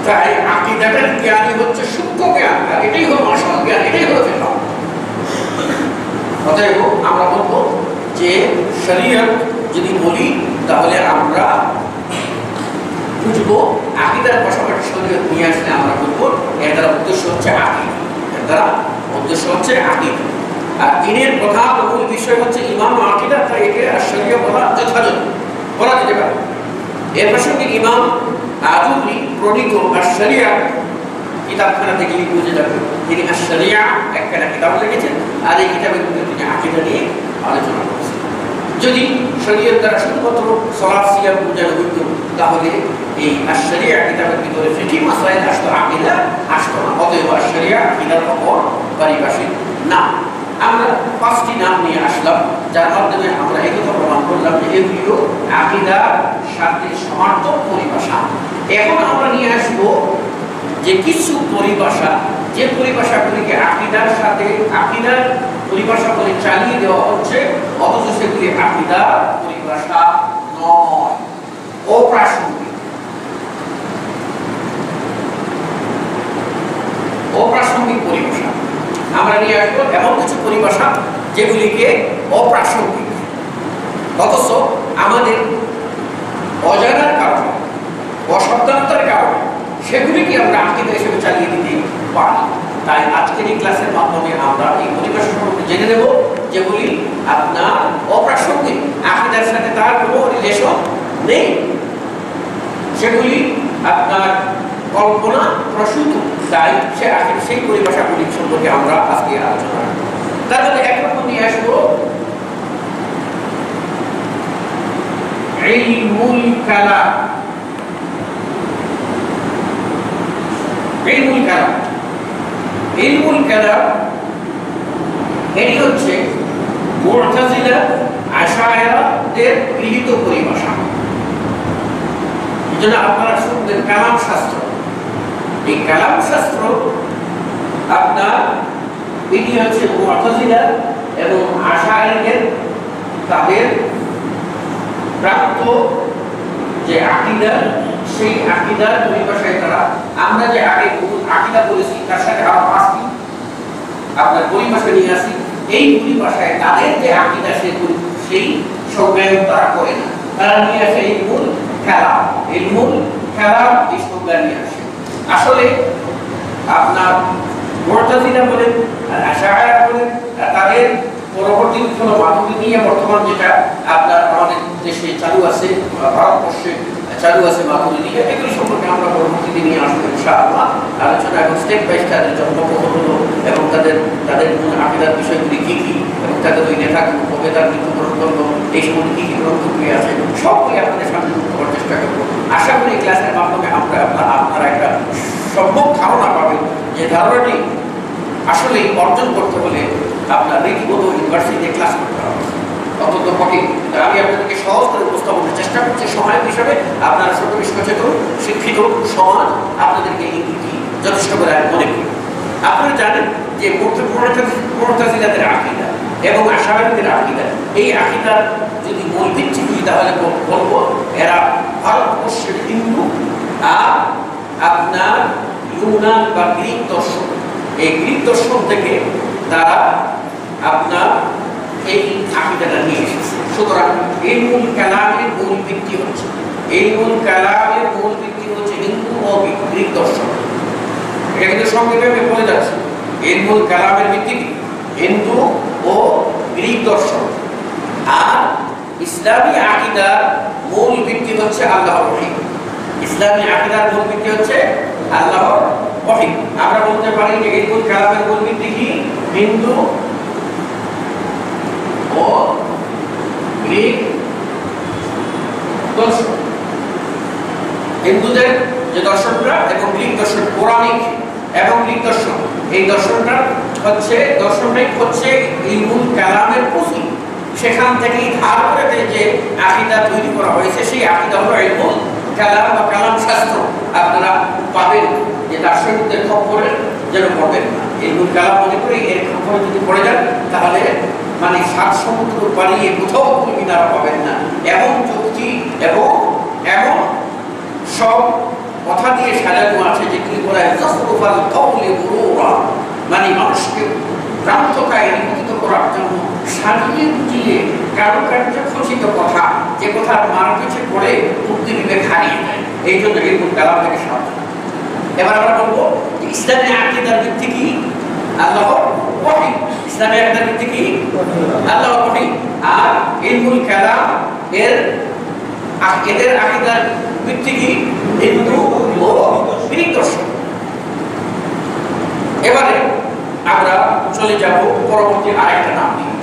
তাই আকীদাটার জ্ঞানই হচ্ছে সূক্ষ্ম জ্ঞান, আর এটাই হলো আসল জ্ঞান, এটাই হলো ফিকহ। অতএব আমরা বলবো যে শরীয়ত যদি বলি তাহলে আমরা বুঝবো আকীদার পাশাপাশি শরীয়ত নিয়ে আসলে আমরা বলবো এর দ্বারা উদ্দেশ্য হচ্ছে আকীদা, এর দ্বারা উদ্দেশ্য হচ্ছে আকীদা। আর দ্বীনের প্রধান মূল বিষয় হচ্ছে ঈমান ও আকীদা, তাই একে শরীয়ত বলা যথাযথ, বলা যেতে পারে। এর প্রসঙ্গে ইমাম আজুরি প্রণীত আশ-শরিয়া কিতাবখানা থেকে বুঝে যাবে, তিনি আশ-শরিয়া একটা কিতাব লিখেছেন, আর এই কিতাবের মধ্যে তিনি আকীদা নিয়ে আলোচনা করেছেন। যদি শরীয়ত দ্বারা শুধুমাত্র সালাত সিয়াম বোঝানো হইত, তাহলে এই আশ-শরিয়া কিতাবের ভিতরে ফিকহি মাসাইল আসতো, আকীদা আসতো না। অতএব আশ-শরিয়া আকীদার অপর পারিভাষিক নাম। আমরা 5টি নাম নিয়ে আসলাম, যার মাধ্যমে আমরা এই কথা প্রমাণ করলাম যে এগুলো আকীদার সাথে সমার্থক পরিভাষা। এখন আমরা নিয়ে আসবো যে কিছু পরিভাষা, যে পরিভাষাগুলিকে আকীদার সাথে আকীদার পরিভাষা বলে চালিয়ে দেওয়া হচ্ছে, অথচ সেগুলি আকীদার পরিভাষা নয়, অপ্রাসঙ্গিক। অপ্রাসঙ্গিক পরিভাষা আমরা নিয়ে আসবো, এমন কিছু পরিভাষা যেগুলিকে অপ্রাসঙ্গিক, অথচ আমাদের অজানার কারণে, অসাবধানতার কারণে সেগুলিকে আমরা আকীদা হিসেবে চালিয়ে দিতে পারি। তাই আজকের এই ক্লাসের মাধ্যমে আমরা এই পরিভাষা সম্পর্কে জেনে নেব যেগুলি আপনার অপ্রাসঙ্গিক, আকীদার সাথে তার কোনো রিলেশন নেই, সেগুলি আপনার কল্পনা প্রসূত। তাই সেই পরিভাষাগুলি সম্পর্কে আমরা আজকে আলোচনা করব। তার মধ্যে এক নম্বর নিয়ে আসবো ইলমুল কালাম। ইলমুল কালাম, ইলমুল কালাম এটি হচ্ছে মু'তাজিলা আশআইরাদের গৃহীত পরিভাষা। এজন্য আপনারা শুনবেন কালাম শাস্ত্র। এই কালাম শাস্ত্র আপনার এটি হচ্ছে মু'তাজিলা এবং আশআইরাদের তাদের প্রাপ্ত যে আকীদা, সেই আকীদার পরিভাষায় তারা, আমরা যে আগে আকীদা বলেছি তার সাথে আরো 5টি আপনার পরিভাষা নিয়ে আসি। এই পরিভাষায় তাদের যে আকীদা সেই সংজ্ঞায়ন তারা করে না, তারা নিয়ে আসে ইলমুল কালাম। ইলমুল কালাম এই সংজ্ঞা নিয়ে আসে। আসলে আপনার মুতাজিলা বলেন আর আশআরা বলেন, তাদের পরবর্তী হলো মাতুরিদিয়া। বর্তমান যেটা আপনার আমাদের দেশে চালু আছে, ভারতবর্ষে চালু আছে মাতুরিদিয়া। এগুলো সম্পর্কে আমরা পরবর্তী দিনে আসবো ইনশাআল্লাহ আলোচনা, এবং স্টেপ বাই স্টেপ তাদের জন্ম কখন হলো এবং তাদের মূল আকীদার বিষয়গুলি কি কি, এবং তাদের ওই নেতাগুলো কবে তার মৃত্যুবরণ করলো, এই সম্বন্ধে কি কি গ্রন্থগুলি আছে সবগুলি আপনাদের সামনে করার চেষ্টা করবো। আশা করি এই ক্লাসের মাধ্যমে আপনারা একটা সম্যক ধারণা পাবেন যে ধারণাটি আসলে অর্জন করতে হলে আপনার রীতিগত ইউনিভার্সিটিতে ক্লাস করতে হবে, অত্যন্ত কঠিন। আমি আপনাদেরকে সহজ করে উপস্থাপনের চেষ্টা করছি সহায়ক হিসাবে। আপনারা সর্ববিষ সচেতন শিক্ষিত সমাজ আপনাদেরকে এই নীতি যথেষ্ট করে আমি মনে করি। আপনারা জানেন যে মুতাজিলাদের আকীদা এবং আশআরীদের আকীদা, এই আকীদার যদি মূল ভিত্তি বুঝি তাহলে বলবো এরা ভারতবর্ষের হিন্দু আর আপনার ইউনান বা গ্রিক দর্শন, এই গ্রিক দর্শন থেকে তারা আপনার এই আকীদাটা নিয়ে এসেছে। সুতরাং ইলমুল কালামের মূল ভিত্তি হচ্ছে হিন্দু ও গ্রিক দর্শন। এটা কিন্তু সংক্ষেপে আমি বলে যাচ্ছি, ইলমুল কালামের ভিত্তি হিন্দু ও গ্রিক দর্শন। আর ইসলামী আকীদার মূল ভিত্তি হচ্ছে আল্লাহর ওহী। ইসলামী আকীদার মূল ভিত্তি হচ্ছে আল্লাহর ওহী। আমরা বলতে পারি যে ইলমুল কালামের মূল ভিত্তি কি? হিন্দু ও গ্রিক দর্শন। হিন্দুদের যে দর্শনটা এবং গ্রিক দর্শন, পৌরাণিক এবং গ্রিক দর্শন, এই দর্শনটাই হচ্ছে ইলমুল কালামের পুঁজি। সেখান থেকেই ধার করে যে আকীদা তৈরি করা হয়েছে, সেই আকীদা হলো ইলমুল কালাম বা কালাম শাস্ত্র। আপনারা পাবেন যে দার্শনিকদের খপ্পরে যেন পড়বেন না। ইলমুল কালাম মনে করে এর খপ্পরে যদি পড়ে যান তাহলে মানে 7 সমুদ্র পাড়িয়ে কোথাও কোনো কিনারা পাবেন না। এমন যুক্তি এবং এমন সব কথা দিয়ে সাজানো আছে যে কি বলে জাসরুফাল কাউলি গুরুরা, মানে মানুষকে ভ্রান্তকায় নিপতিত করার জন্য সাজিয়ে গুজিয়ে কারুকার্য খচিত কথা, যে কথার মার পিছে পড়ে মুক্তি বিবেক হারিয়ে যায়। এই জন্য ইলমুল কালাম থেকে সাবধান। এবার আমরা বলবো ইসলামী আকীদার ভিত্তি কি? আল্লাহর ওহী। ইসলামী আকীদার ভিত্তি কি? আল্লাহর ওহী। আর ইলমুল কালাম এদের আকীদার ভিত্তি কি? হিন্দু ও গ্রিক দর্শন। এবারে আমরা চলে যাব পরবর্তী আরেকটা নাম নিয়ে,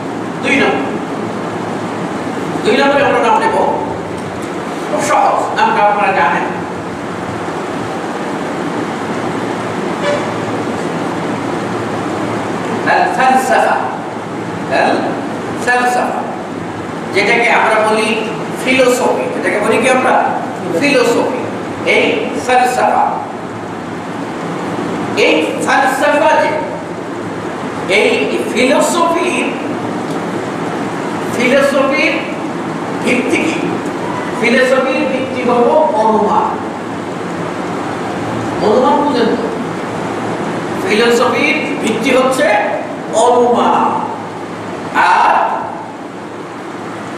2 নম্বরে আমরা নাম নেব সহজ নামটা আপনারা জানেন, আল-ফালসাফা, যেটাকে আমরা বলি ফিলোসফি। যেটাকে বলি কি আমরা? ফিলোসফি। এই ফালসাফা, এই ফালসাফা যে এই ফিলোসফির ভিত্তি কি? ফিলোসফির ভিত্তি হলো অনুমান। অনুমান বুঝেন তো? ফিলোসফির ভিত্তি হচ্ছে অনুমান। আর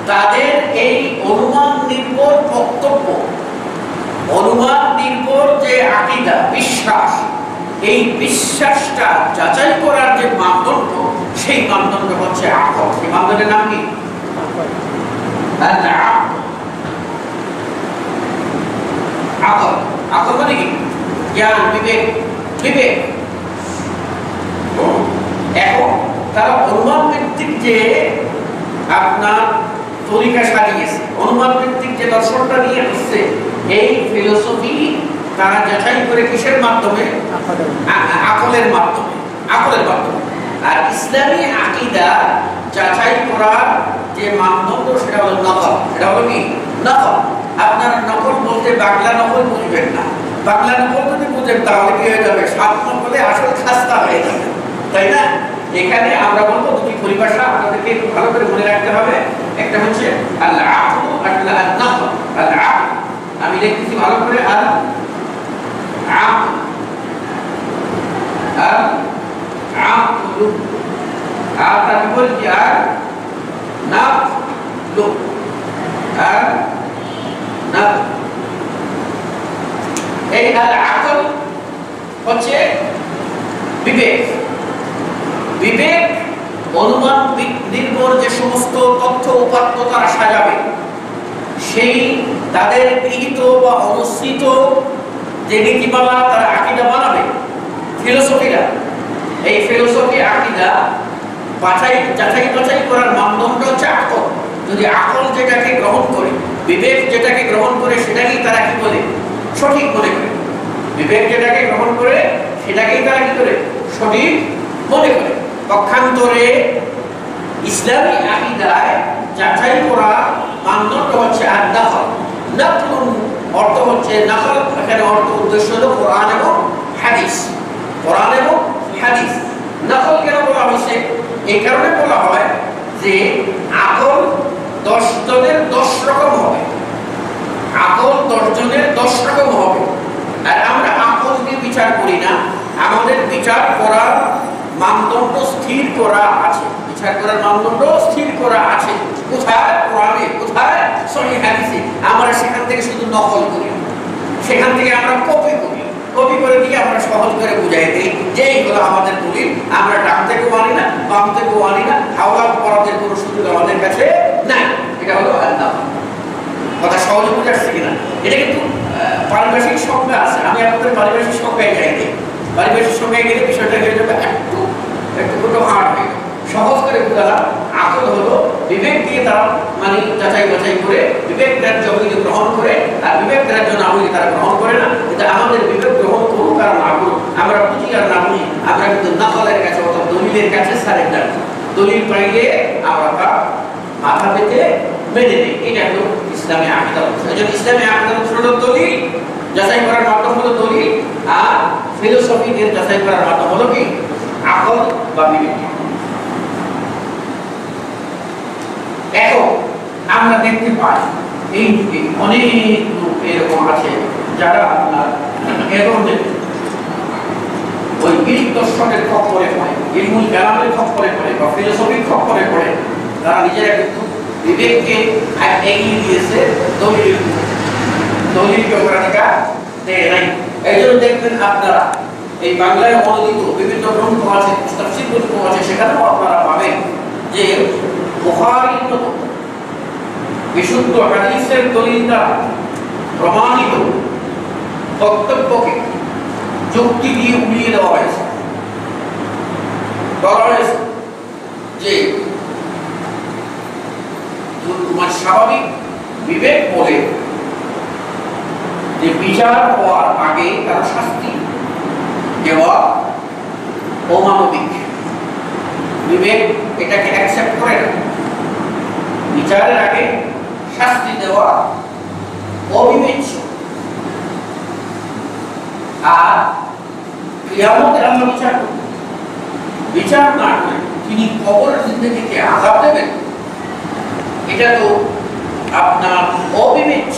তাদের এই অনুমান নির্ভর বক্তব্য, অনুমান নির্ভর যে আকীদা, বিশ্বাস, এই বিশ্বাসটা যাচাই করার যে মানদণ্ড, সেই মানদণ্ড হচ্ছে আকল। এই মানদণ্ডের নাম কি? আকল। আকল মানে কি? জ্ঞান, বিবেক। এখন তারা অনুমান ভিত্তিক যে আপনার তরিকা সাজিয়েছে, অনুমান ভিত্তিক যে দর্শনটা নিয়ে আসছে, এই ফিলোসফি তারা যাচাই করে কিসের মাধ্যমে? আকলের মাধ্যমে। আর ইসলামী আকীদা যাচাই করার যে মানদণ্ড সেটা হলো নকল। সেটা হলো কি? নকল। আপনারা নকল বলতে বাংলা নকল বুঝবেন না। বাংলা নকল যদি বুঝেন তাহলে কি হয়ে যাবে? 7 নকলে আসল খাস্তা হয়ে যাবে, তাই না? এখানে আমরা বলবো 2টি পরিভাষা আপনাদেরকে একটু ভালো করে মনে রাখতে হবে। একটা হচ্ছে আল আকল আর আল নকল। আল আকল আমি লিখতেছি ভালো করে, আল আকল, আল আকল, আর তার বিপরীত কি? আর নাকল, আর নাকল। এই আল আকল হচ্ছে বিবেক বিবেক অনুমান নির্ভর যে সমস্ত তথ্য উপাত্ত তারা সাজাবে, সেই তাদের গৃহীত বা অনুসৃত যে নীতিমালা তারা আকীদা বানাবে। ফিলোসফিরা এই ফিলোসফি আকীদা যাচাই বাছাই করার মানদণ্ড হচ্ছে আকল। যদি আকল যেটাকে গ্রহণ করে, বিবেক যেটাকে গ্রহণ করে, সেটাকেই তারা কি বলে? সঠিক মনে করে। বিবেক যেটাকে গ্রহণ করে সেটাকেই তারা কি করে? সঠিক মনে করে। পক্ষান্তরে ইসলামী আকীদায় যাচাই করা মানদণ্ড হচ্ছে আন-নাকল। নাকলুন অর্থ হচ্ছে, নাকল এখানে অর্থ উদ্দেশ্য হলো কোরআন এবং হাদিস। কোরআন এবং হাদিস। নকল কেন বলা হয়েছে? এই কারণে বলা হয় যে আকল 10 জনের 10 রকম হবে। আকল 10 জনের 10 রকম হবে। আর আমরা আকল দিয়ে বিচার করি না, আমাদের বিচার করার মানদণ্ড স্থির করা আছে। বিচার করার মানদণ্ড স্থির করা আছে কোথায়? কোরআনে, কোথায়? সহিহ হাদিসে। আমরা সেখান থেকে শুধু নকল করি, সেখান থেকে আমরা কপি করি, কপি করে দিয়ে আমরা সহজ করে বুঝাই দিই যে এইগুলো আমাদের দলিল। আমরা ডান থেকেও আনি না, বাম থেকেও আনি না, হাওয়া পরাদের কোনো সুযোগ আমাদের কাছে নাই। এটা হলো আল্লাহ। কথা সহজে বুঝে আসছে কিনা? এটা কিন্তু পারিভাষিক সংজ্ঞা আছে। আমি আপনাদের পারিভাষিক সংজ্ঞায় যাই দিই। পারিভাষিক সংজ্ঞায় গেলে বিষয়টা হয়ে যাবে একটু একটু হার্ড হয়ে যাবে। সহজ করে বোঝালাম, আকল হলো বিবেক দিয়ে তারা মানে যাচাই বাছাই করে বিবেক গ্রাহ্য হইলে গ্রহণ করে, আর বিবেক গ্রাহ্য না হইলে তারা গ্রহণ করে না। কিন্তু আমাদের বিবেক গ্রহণ করুক আর না করুক, আমরা বুঝি আর না বুঝি, আমরা কিন্তু নকলের কাছে অর্থাৎ দলিলের কাছে সারেন্ডার। দলিল পাইলে আমরা মাথা পেতে মেনে নেই। এটা হলো ইসলামী আকীদা। এই জন্য ইসলামী আকীদা হলো দলিল, যাচাই করার মাধ্যম হলো দলিল, আর ফিলোসফিদের যাচাই করার মাধ্যম হলো কি? আকল বা বিবেক। এখন আমরা দেখতে পাই এই যুগে অনেক লোক এরকম আছে যারা আপনার এ ধরনের ওই গ্রিক দর্শনের খপ্পরে পড়ে, ইলমুল কালামের খপ্পরে পড়ে বা ফিলোসফির খপ্পরে পড়ে। তারা নিজেরা কিন্তু বিবেককে এগিয়ে দিয়েছে দলিলকে অগ্রাধিকার দেয় নাই। এই জন্য দেখবেন আপনারা এই বাংলায় অনুদিত বিভিন্ন গ্রন্থ আছে, তাফসীর গ্রন্থ আছে, সেখানেও আপনারা পাবেন যে বুখারীর মতো বিশুদ্ধ হাদিসের দলিল দ্বারা প্রমাণিত বক্তব্যকে যুক্তি দিয়ে উড়িয়ে দেওয়া হয়েছে। বলা হয়েছে যে তোমার স্বাভাবিক বিবেক বলে যে বিচার হওয়ার আগে তার শাস্তি দেওয়া অমানবিক। বিবেক এটাকে অ্যাকসেপ্ট করে না। বিচারের আগে শাস্তি দেওয়া অবিবেচ্য। আর কিয়ামতের আল্লাহ বিচার না করে তিনি কবরের জিন্দেগিকে আযাব দেবেন, এটা তো আপনার অবিবেচ্য।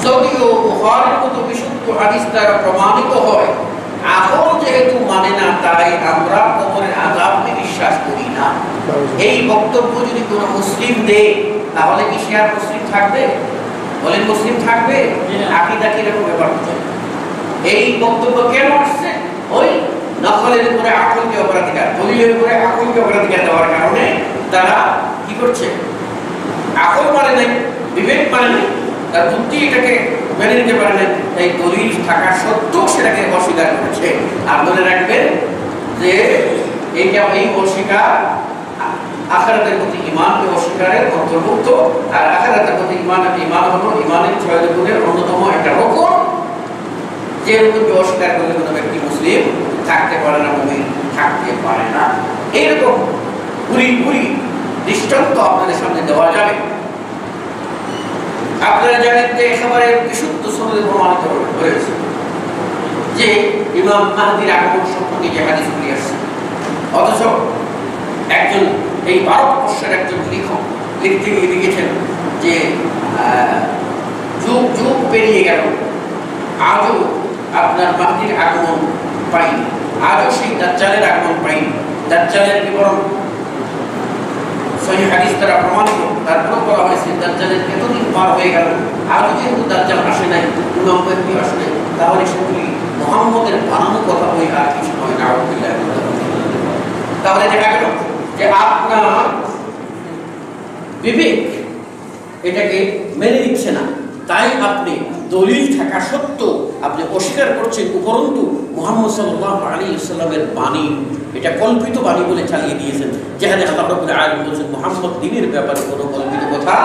যদিও বুখারীর মতো বিশুদ্ধ হাদিস দ্বারা প্রমাণিত হয়, আকল যেহেতু মানে না, তাই আমরা কবরের আযাবকে বিশ্বাস করি না। এই বক্তব্য যদি কোনো মুসলিম দেয়, তাহলে কি সে আর মুসলিম থাকবে? বলেন, মুসলিম থাকবে? আকীদা কিরকম ব্যাপার হচ্ছে? এই বক্তব্য কেন আসছে? ওই নকলের উপরে আকলকে অগ্রাধিকার, দলিলের উপরে আকলকে অগ্রাধিকার দেওয়ার কারণে তারা কি করছে? আকল মানে নাই, বিবেক মানে নাই, তার বুদ্ধি এটাকে মেনে নিতে পারে না। এই দলিল থাকা সত্ত্বেও সেটাকে অস্বীকার করেছে। আর মনে রাখবেন যে এই অস্বীকার আখিরাতের প্রতি ঈমানকে অস্বীকারের অন্তর্ভুক্ত। আর আখিরাতের প্রতি ঈমান হলো ঈমানের 6 রুকুনের অন্যতম একটা রুকুন, যে রুকুনকে অস্বীকার করলে কোনো ব্যক্তি মুসলিম থাকতে পারে না, মুমিন থাকতে পারে না। এইরকম পুরি দৃষ্টান্ত আপনাদের সামনে দেওয়া যাবে। আপনারা জানেন যে একেবারে বিশুদ্ধ সনদে প্রমাণিত হয়েছে যে ইমাম মাহদীর আগমন সম্পর্কে যে হাদিসগুলি আসছে, অথচ একজন এই ভারতবর্ষের একজন লেখক লিখতে গিয়ে লিখেছেন যে যুগ যুগ পেরিয়ে গেল, আজও আপনার মাহদীর আগমন পাইনি, আজও সেই দাজ্জালের আগমন পাইনি। দাজ্জালের বিবরণ সহিহ হাদিস দ্বারা প্রমাণিত। তারপরেও বলা হয়েছে দাজ্জালের এতদিন পার হয়ে গেল, আজও যেহেতু দাজ্জাল আসে নাই, ইমাম মাহদী আসে নাই, তাহলে সেগুলি মুহাম্মদের বানানো কথা বই আর কিছু নয়। তাহলে দেখা গেল যে আপনার বিবেক এটাকে মেনে নিচ্ছে না, তাই আপনি দলিল থাকা সত্ত্বেও আপনি অস্বীকার করছেন, উপরন্তু মুহাম্মদ সাল্লাল্লাহু আলাইহি ওয়াসাল্লামের বাণী এটা কল্পিত বাণী বলে চালিয়ে দিয়েছেন, যেখানে আল্লাহ রাব্বুল আলামিন বলেছেন মুহাম্মদ দ্বীনের ব্যাপারে কোনো কল্পিত কথা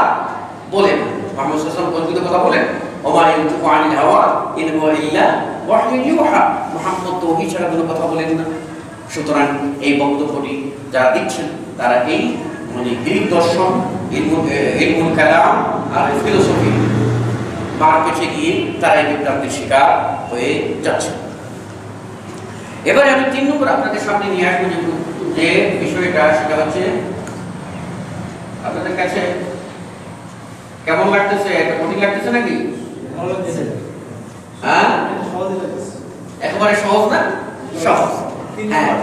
বলেন। মুহাম্মদ সাল্লাল্লাহু আলাইহি ওয়াসাল্লাম কল্পিত কথা বলেন? ওমা ইয়ানতিকু আনিল হাওয়া ইন হুয়া ইল্লা ওয়াহয়ুন ইউহা। মুহাম্মদ তো ওহী ছাড়া কোনো কথা বলেন না। সুতরাং এই বক্তব্যটি যারা দিচ্ছেন তারা এই গ্রিক দর্শন, ইলমুল কালাম আর ফিলোসফি মার্কেটে গিয়ে তারা এই বিভ্রান্তির শিকার হয়ে যাচ্ছে। এবারে আমি 3 নম্বর আপনাদের সামনে নিয়ে আসবো যে বিষয়টা, সেটা হচ্ছে আপনাদের কাছে কেমন লাগতেছে? এটা কঠিন লাগতেছে নাকি? হ্যাঁ, একেবারে সহজ না? সহজ। হ্যাঁ,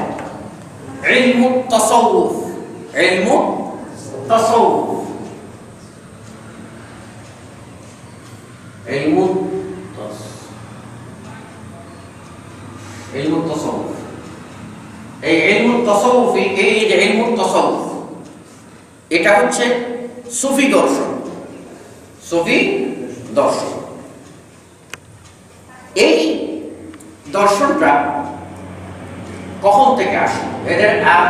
ইলমু তাসাউফ। ইলমু তাসাউফ, ইলমু তাসাউফ। এই ইলমু তাসাউফ, এই যে ইলমু তাসাউফ এটা হচ্ছে সুফি দর্শন। সুফি দর্শন, এই দর্শনটা কখন থেকে আসে?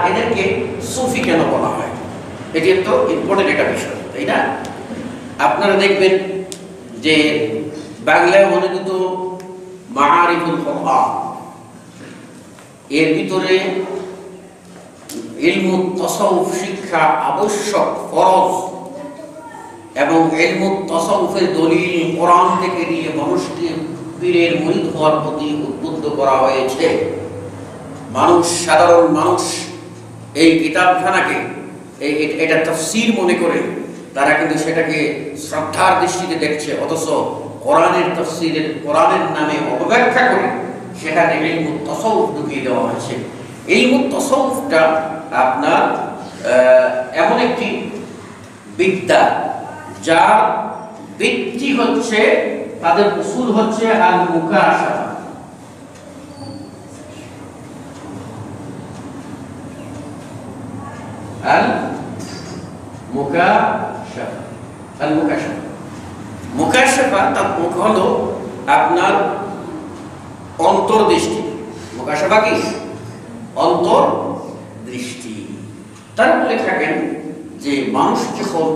এদেরকে সুফি কেন বলা হয়? এটি তো ইম্পর্টেন্ট একটা বিষয়, তাই না? আপনারা দেখবেন যে বাংলায় অনুদিত মাআরিফুল কুরআন, এর ভিতরে ইলমু তাসাউফ শিক্ষা আবশ্যক, ফরজ, এবং ইলমু তাসাউফের দলিল কোরআন থেকে নিয়ে মানুষকে পীরের মুরিদ হওয়ার প্রতি উদ্বুদ্ধ করা হয়েছে। মানুষ, সাধারণ মানুষ এই কিতাবখানাকে এটা তাফসীর মনে করে তারা কিন্তু সেটাকে শ্রদ্ধার দৃষ্টিতে দেখছে, অথচ কোরআনের তাফসীরের, কোরআনের নামে অপব্যাখ্যা করে সেখানে ইলমু তাসাউফ ঢুকিয়ে দেওয়া হয়েছে। ইলমু তাসাউফটা আপনার এমন একটি বিদ্যা যার ভিত্তি হচ্ছে, তাদের উসুল হচ্ছে আল মুকাশাফা। আল মুকাশাফা, আল মুকাশাফা, মুকাশাফা তার মুখ হলো আপনার অন্তর্দৃষ্টি। মুকাশাফা কি? অন্তর্দৃষ্টি। তার বলে থাকেন যে মানুষ যখন,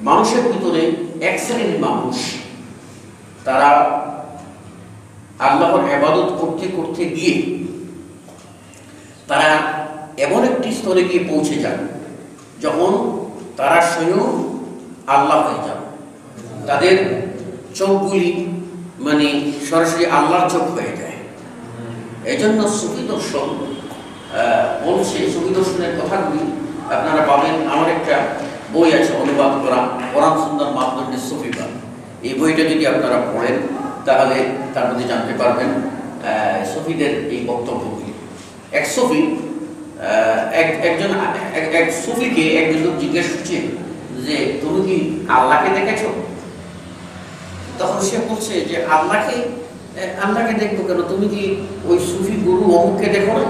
মানুষের ভিতরে এক শ্রেণীর মানুষ তারা আল্লাহর ইবাদত করতে করতে গিয়ে তারা এমন একটি স্তরে গিয়ে পৌঁছে যান যখন তারা স্বয়ং আল্লাহ হয়ে যান। তাদের চোখগুলি মানে সরাসরি আল্লাহর চোখ হয়ে যায়। এই জন্য সুফি দর্শন বলছে, সুফি দর্শনের কথাগুলি আপনারা পাবেন। আমার একটা বই আছে অনুবাদ করা, কোরআন সুন্নাহর মাপদণ্ডে সুফিবাদ। এই বইটা যদি আপনারা পড়েন তাহলে তার মধ্যে জানতে পারবেন সুফিদের এই বক্তব্যগুলি। এক সুফি, এক সুফিকে একজন লোক জিজ্ঞেস করছে যে তুমি কি আল্লাহকে দেখেছো? তখন সে বলছে যে আল্লাহকে দেখবো কেন, তুমি কি ওই সুফি গুরু অমুককে দেখো না?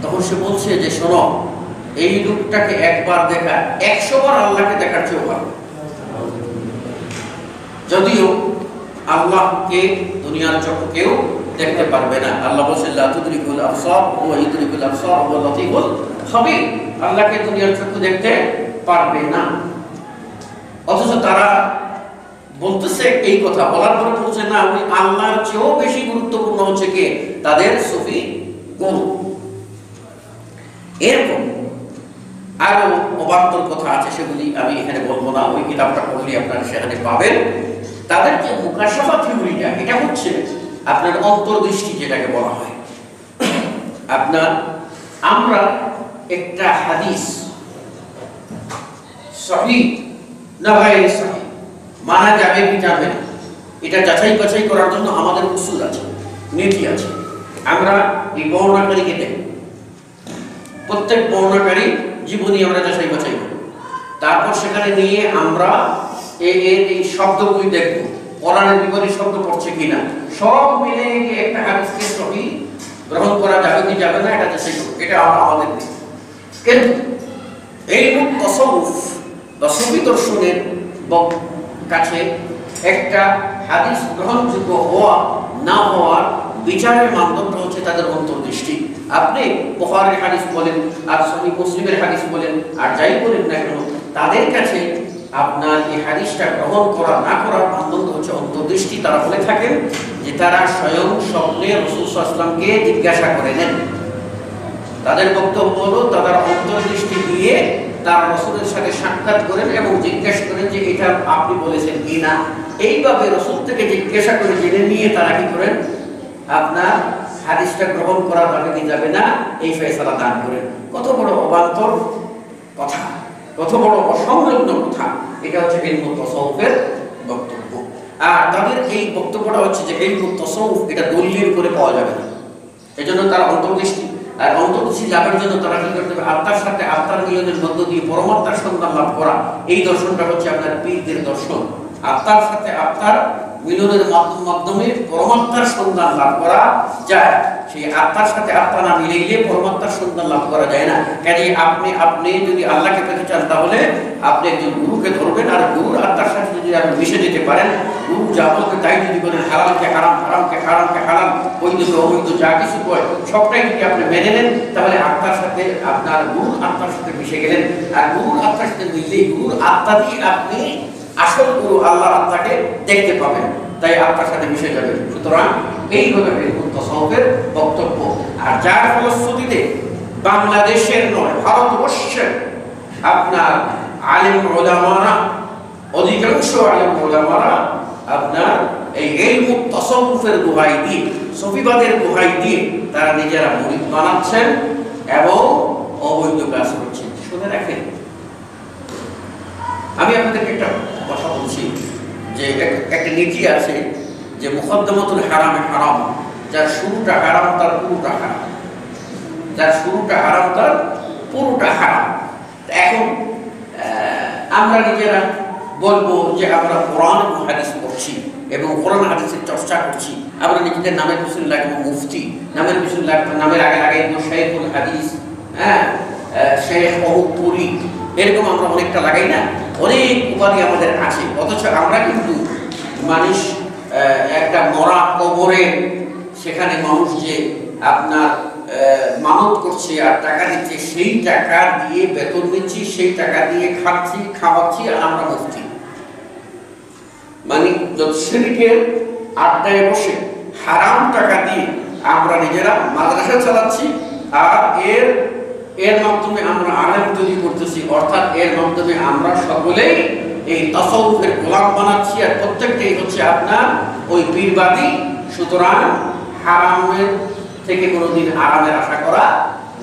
তখন সে বলছে যে শোনো, এই লোকটাকে একবার দেখা 100 বার আল্লাহকে দেখার চেয়েও ভালো। যদিও আল্লাহকে দুনিয়ার চোখে কেউ দেখতে পারবে না। আল্লাহ বলেছেন লা তুদরিকুল আবসার ওয়া ইউদরিকুল আবসার ওয়া লাতীফুল খাবীর। আল্লাহকে দুনিয়ার চোখে দেখতে পারবে না, অথচ তারা বলতেছে এই কথা। বলার পরে বলছে না, ওই আল্লাহর চেয়েও বেশি গুরুত্বপূর্ণ হচ্ছে কে? তাদের সুফি গুরু। এরকম আরো অবান্তর কথা আছে, সেগুলি আমি এখানে বলবো না। ওই কিতাবটা পড়লে আপনারা সেখানে পাবেন। তাদের যে মুকাশাফা থিওরিটা, এটা হচ্ছে আপনার অন্তর্দৃষ্টি, যেটাকে বলা হয়। আপনার আমরা একটা হাদিস সহিহ না গায়রে সহিহ মানা যাবে কি যাবে না, এটা যাচাই বাছাই করার জন্য আমাদের উসুল আছে, নীতি আছে। আমরা এই বর্ণনাকারীকে দেখব, প্রত্যেক বর্ণনাকারী জীবনী আমরা যাচাই বাছাই করব। তারপর সেখানে নিয়ে আমরা এই শব্দগুলি দেখব, কোরআনের বিপরীত শব্দ পড়ছে কিনা। সব মিলে একটা হাদিসকে সহিহ গ্রহণ করা যাবে কি যাবে না, এটা যাচাই করুন, এটা আমাদের নেই। কিন্তু এই তাসাউফ বা সুফি দর্শনের কাছে একটা হাদিস গ্রহণযোগ্য হওয়া না হওয়ার বিচারের মানদণ্ড হচ্ছে তাদের অন্তর্দৃষ্টি। আপনি বুখারীর হাদিস বলেন আর সহিহ মুসলিমের হাদিস বলেন আর যাই বলেন না কেন, তাদের কাছে আপনার এই হাদিসটা গ্রহণ করা না করার মানদণ্ড হচ্ছে অন্তর্দৃষ্টি। তারা বলে থাকেন যে তারা স্বয়ং স্বপ্নে রাসূল সাল্লাল্লাহু আলাইহি ওয়াসাল্লামকে জিজ্ঞাসা করে নেন। তাদের বক্তব্য হলো তাদের অন্তর্দৃষ্টি দিয়ে তারা রাসূলের সাথে সাক্ষাৎ করেন এবং জিজ্ঞাসা করেন যে এটা আপনি বলেছেন কি না। এইভাবে রাসূল থেকে জিজ্ঞাসা করে জেনে নিয়ে তারা কি করেন, আপনার হাদিসটা গ্রহণ করা যাবে কি যাবে না এই ফয়সালা দান করেন। কত বড় অবান্তর কথা, কত বড় অসংলগ্ন কথা। এটা হচ্ছে ইলমুত তাসাউফের বক্তব্য। আর তাদের এই বক্তব্যটা হচ্ছে যে ইলমুত তাসাউফ এটা দলিলের উপরে পাওয়া যাবে না, এজন্য তারা অন্তর্দৃষ্টি। আর অন্তর্দৃষ্টি লাভের জন্য তারা কি করতে হবে, আত্মার সাথে আত্মার মিলনের মধ্য দিয়ে পরমাত্মার সন্ধান লাভ করা। এই দর্শনটা হচ্ছে আপনার পীরদের দর্শন। আত্মার সাথে আত্মার মিলনের মাধ্যমে পরমাত্মার সন্ধান লাভ করা যায়। সেই আত্মার সাথে আত্মা না মিলে পরমাত্মার সন্ধান লাভ করা যায় না। কাজে আপনি যদি আল্লাহকে পেতে চান তাহলে আপনি একজন গুরুকে ধরবেন, আর গুরুর আত্মার সাথে যদি আপনি মিশে যেতে পারেন, গুরু যা বলবে তাই যদি বলেন, হালালকে হারাম, হারামকে হালাল, বৈধকে অবৈধ যা কিছু কয় সবটাই যদি আপনি মেনে নেন, তাহলে আত্মার সাথে আপনার গুরুর আত্মার সাথে মিশে গেলেন। আর গুরুর আত্মার সাথে মিললেই গুরুর আত্মা দিয়ে আপনি আসল গুরু আল্লাহর আত্মাকে দেখতে পাবেন, তাই আত্মার সাথে মিশে যাবেন। সুতরাং এই হলো ইলমুত তাসাউফের বক্তব্য। আর যার ফলশ্রুতিতে বাংলাদেশের নয় ভারতবর্ষের আপনার আলেম ওলামারা, অধিকাংশ আলেম ওলামারা আপনার এই ইলমুত তাসাউফের দোহাই দিয়ে, সুফিবাদের দোহাই দিয়ে তারা নিজেরা মুরিদ বানাচ্ছেন এবং অবৈধ কাজ করছেন। শুনে রাখেন, আমি আপনাদেরকে একটা কথা বলছি যে একটা নীতি আছে যে মুকদ্দমাতুল হারামে হারাম, যার শুরুটা হারাম তার পুরোটা হারাম, যার শুরুটা হারাম তার পুরোটা হারাম। এখন আমরা নিজেরা বলবো যে আমরা কোরআন এবং হাদিস পড়ছি এবং কোরআন হাদিসের চর্চা করছি, আমরা নিজেদের নামের পিছনে লাগবো মুফতি, নামের পিছনে লাগবো, নামের আগে লাগাইবো শাইখুল হাদিস, হ্যাঁ শেখ অহুপুরি, এরকম আমরা অনেকটা লাগাই না, অনেক উপাধি আমাদের আছে। অথচ আমরা কিন্তু মানুষ একটা মরা কবরে, সেখানে মানুষ যে আপনার মানত করছে আর টাকা দিচ্ছে, সেই টাকা দিয়ে বেতন নিচ্ছি, সেই টাকা দিয়ে খাচ্ছি, খাওয়াচ্ছি, আর আমরা মুফতি। মানে শিরকের আড্ডায় বসে হারাম টাকা দিয়ে আমরা নিজেরা মাদ্রাসা চালাচ্ছি, আর এর মাধ্যমে আমরা আলেম তৈরি করতেছি, অর্থাৎ এর মাধ্যমে আমরা সকলেই এই তাসাউফের গোলাম বানাচ্ছি, আর প্রত্যেকটাই হচ্ছে আপনার ওই পীরবাদী। সুতরাং হারামের থেকে কোনোদিন আরামের আশা করা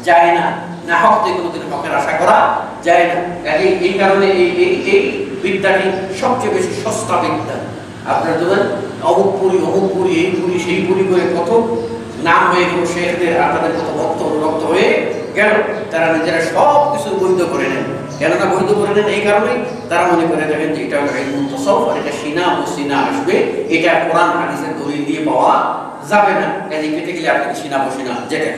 যায় না, না হক থেকে কোনোদিন হকের আশা করা যায় না। এই কারণে এই বিদ্যাটি সবচেয়ে বেশি সস্তা বিদ্যা। আপনার ধরেন অমুক পুরি, এই পুরি, সেই পুরি করে কত নাম হয়ে গেল শেখদের, আর তাদের কত ভক্ত অনুরক্ত হয়ে গেল। তারা নিজেরা সব কিছু বৈধ করে নেন। কেননা বৈধ করে নেন এই কারণেই তারা মনে করে থাকেন যে এটা হলো ইলমুত তাসাউফ, আর এটা সিনা বসিনা আসবে, এটা কোরআন হাদিসের দলিল দিয়ে পাওয়া যাবে না। কাজে পেতে গেলে আপনি সিনা বসিনা যেটা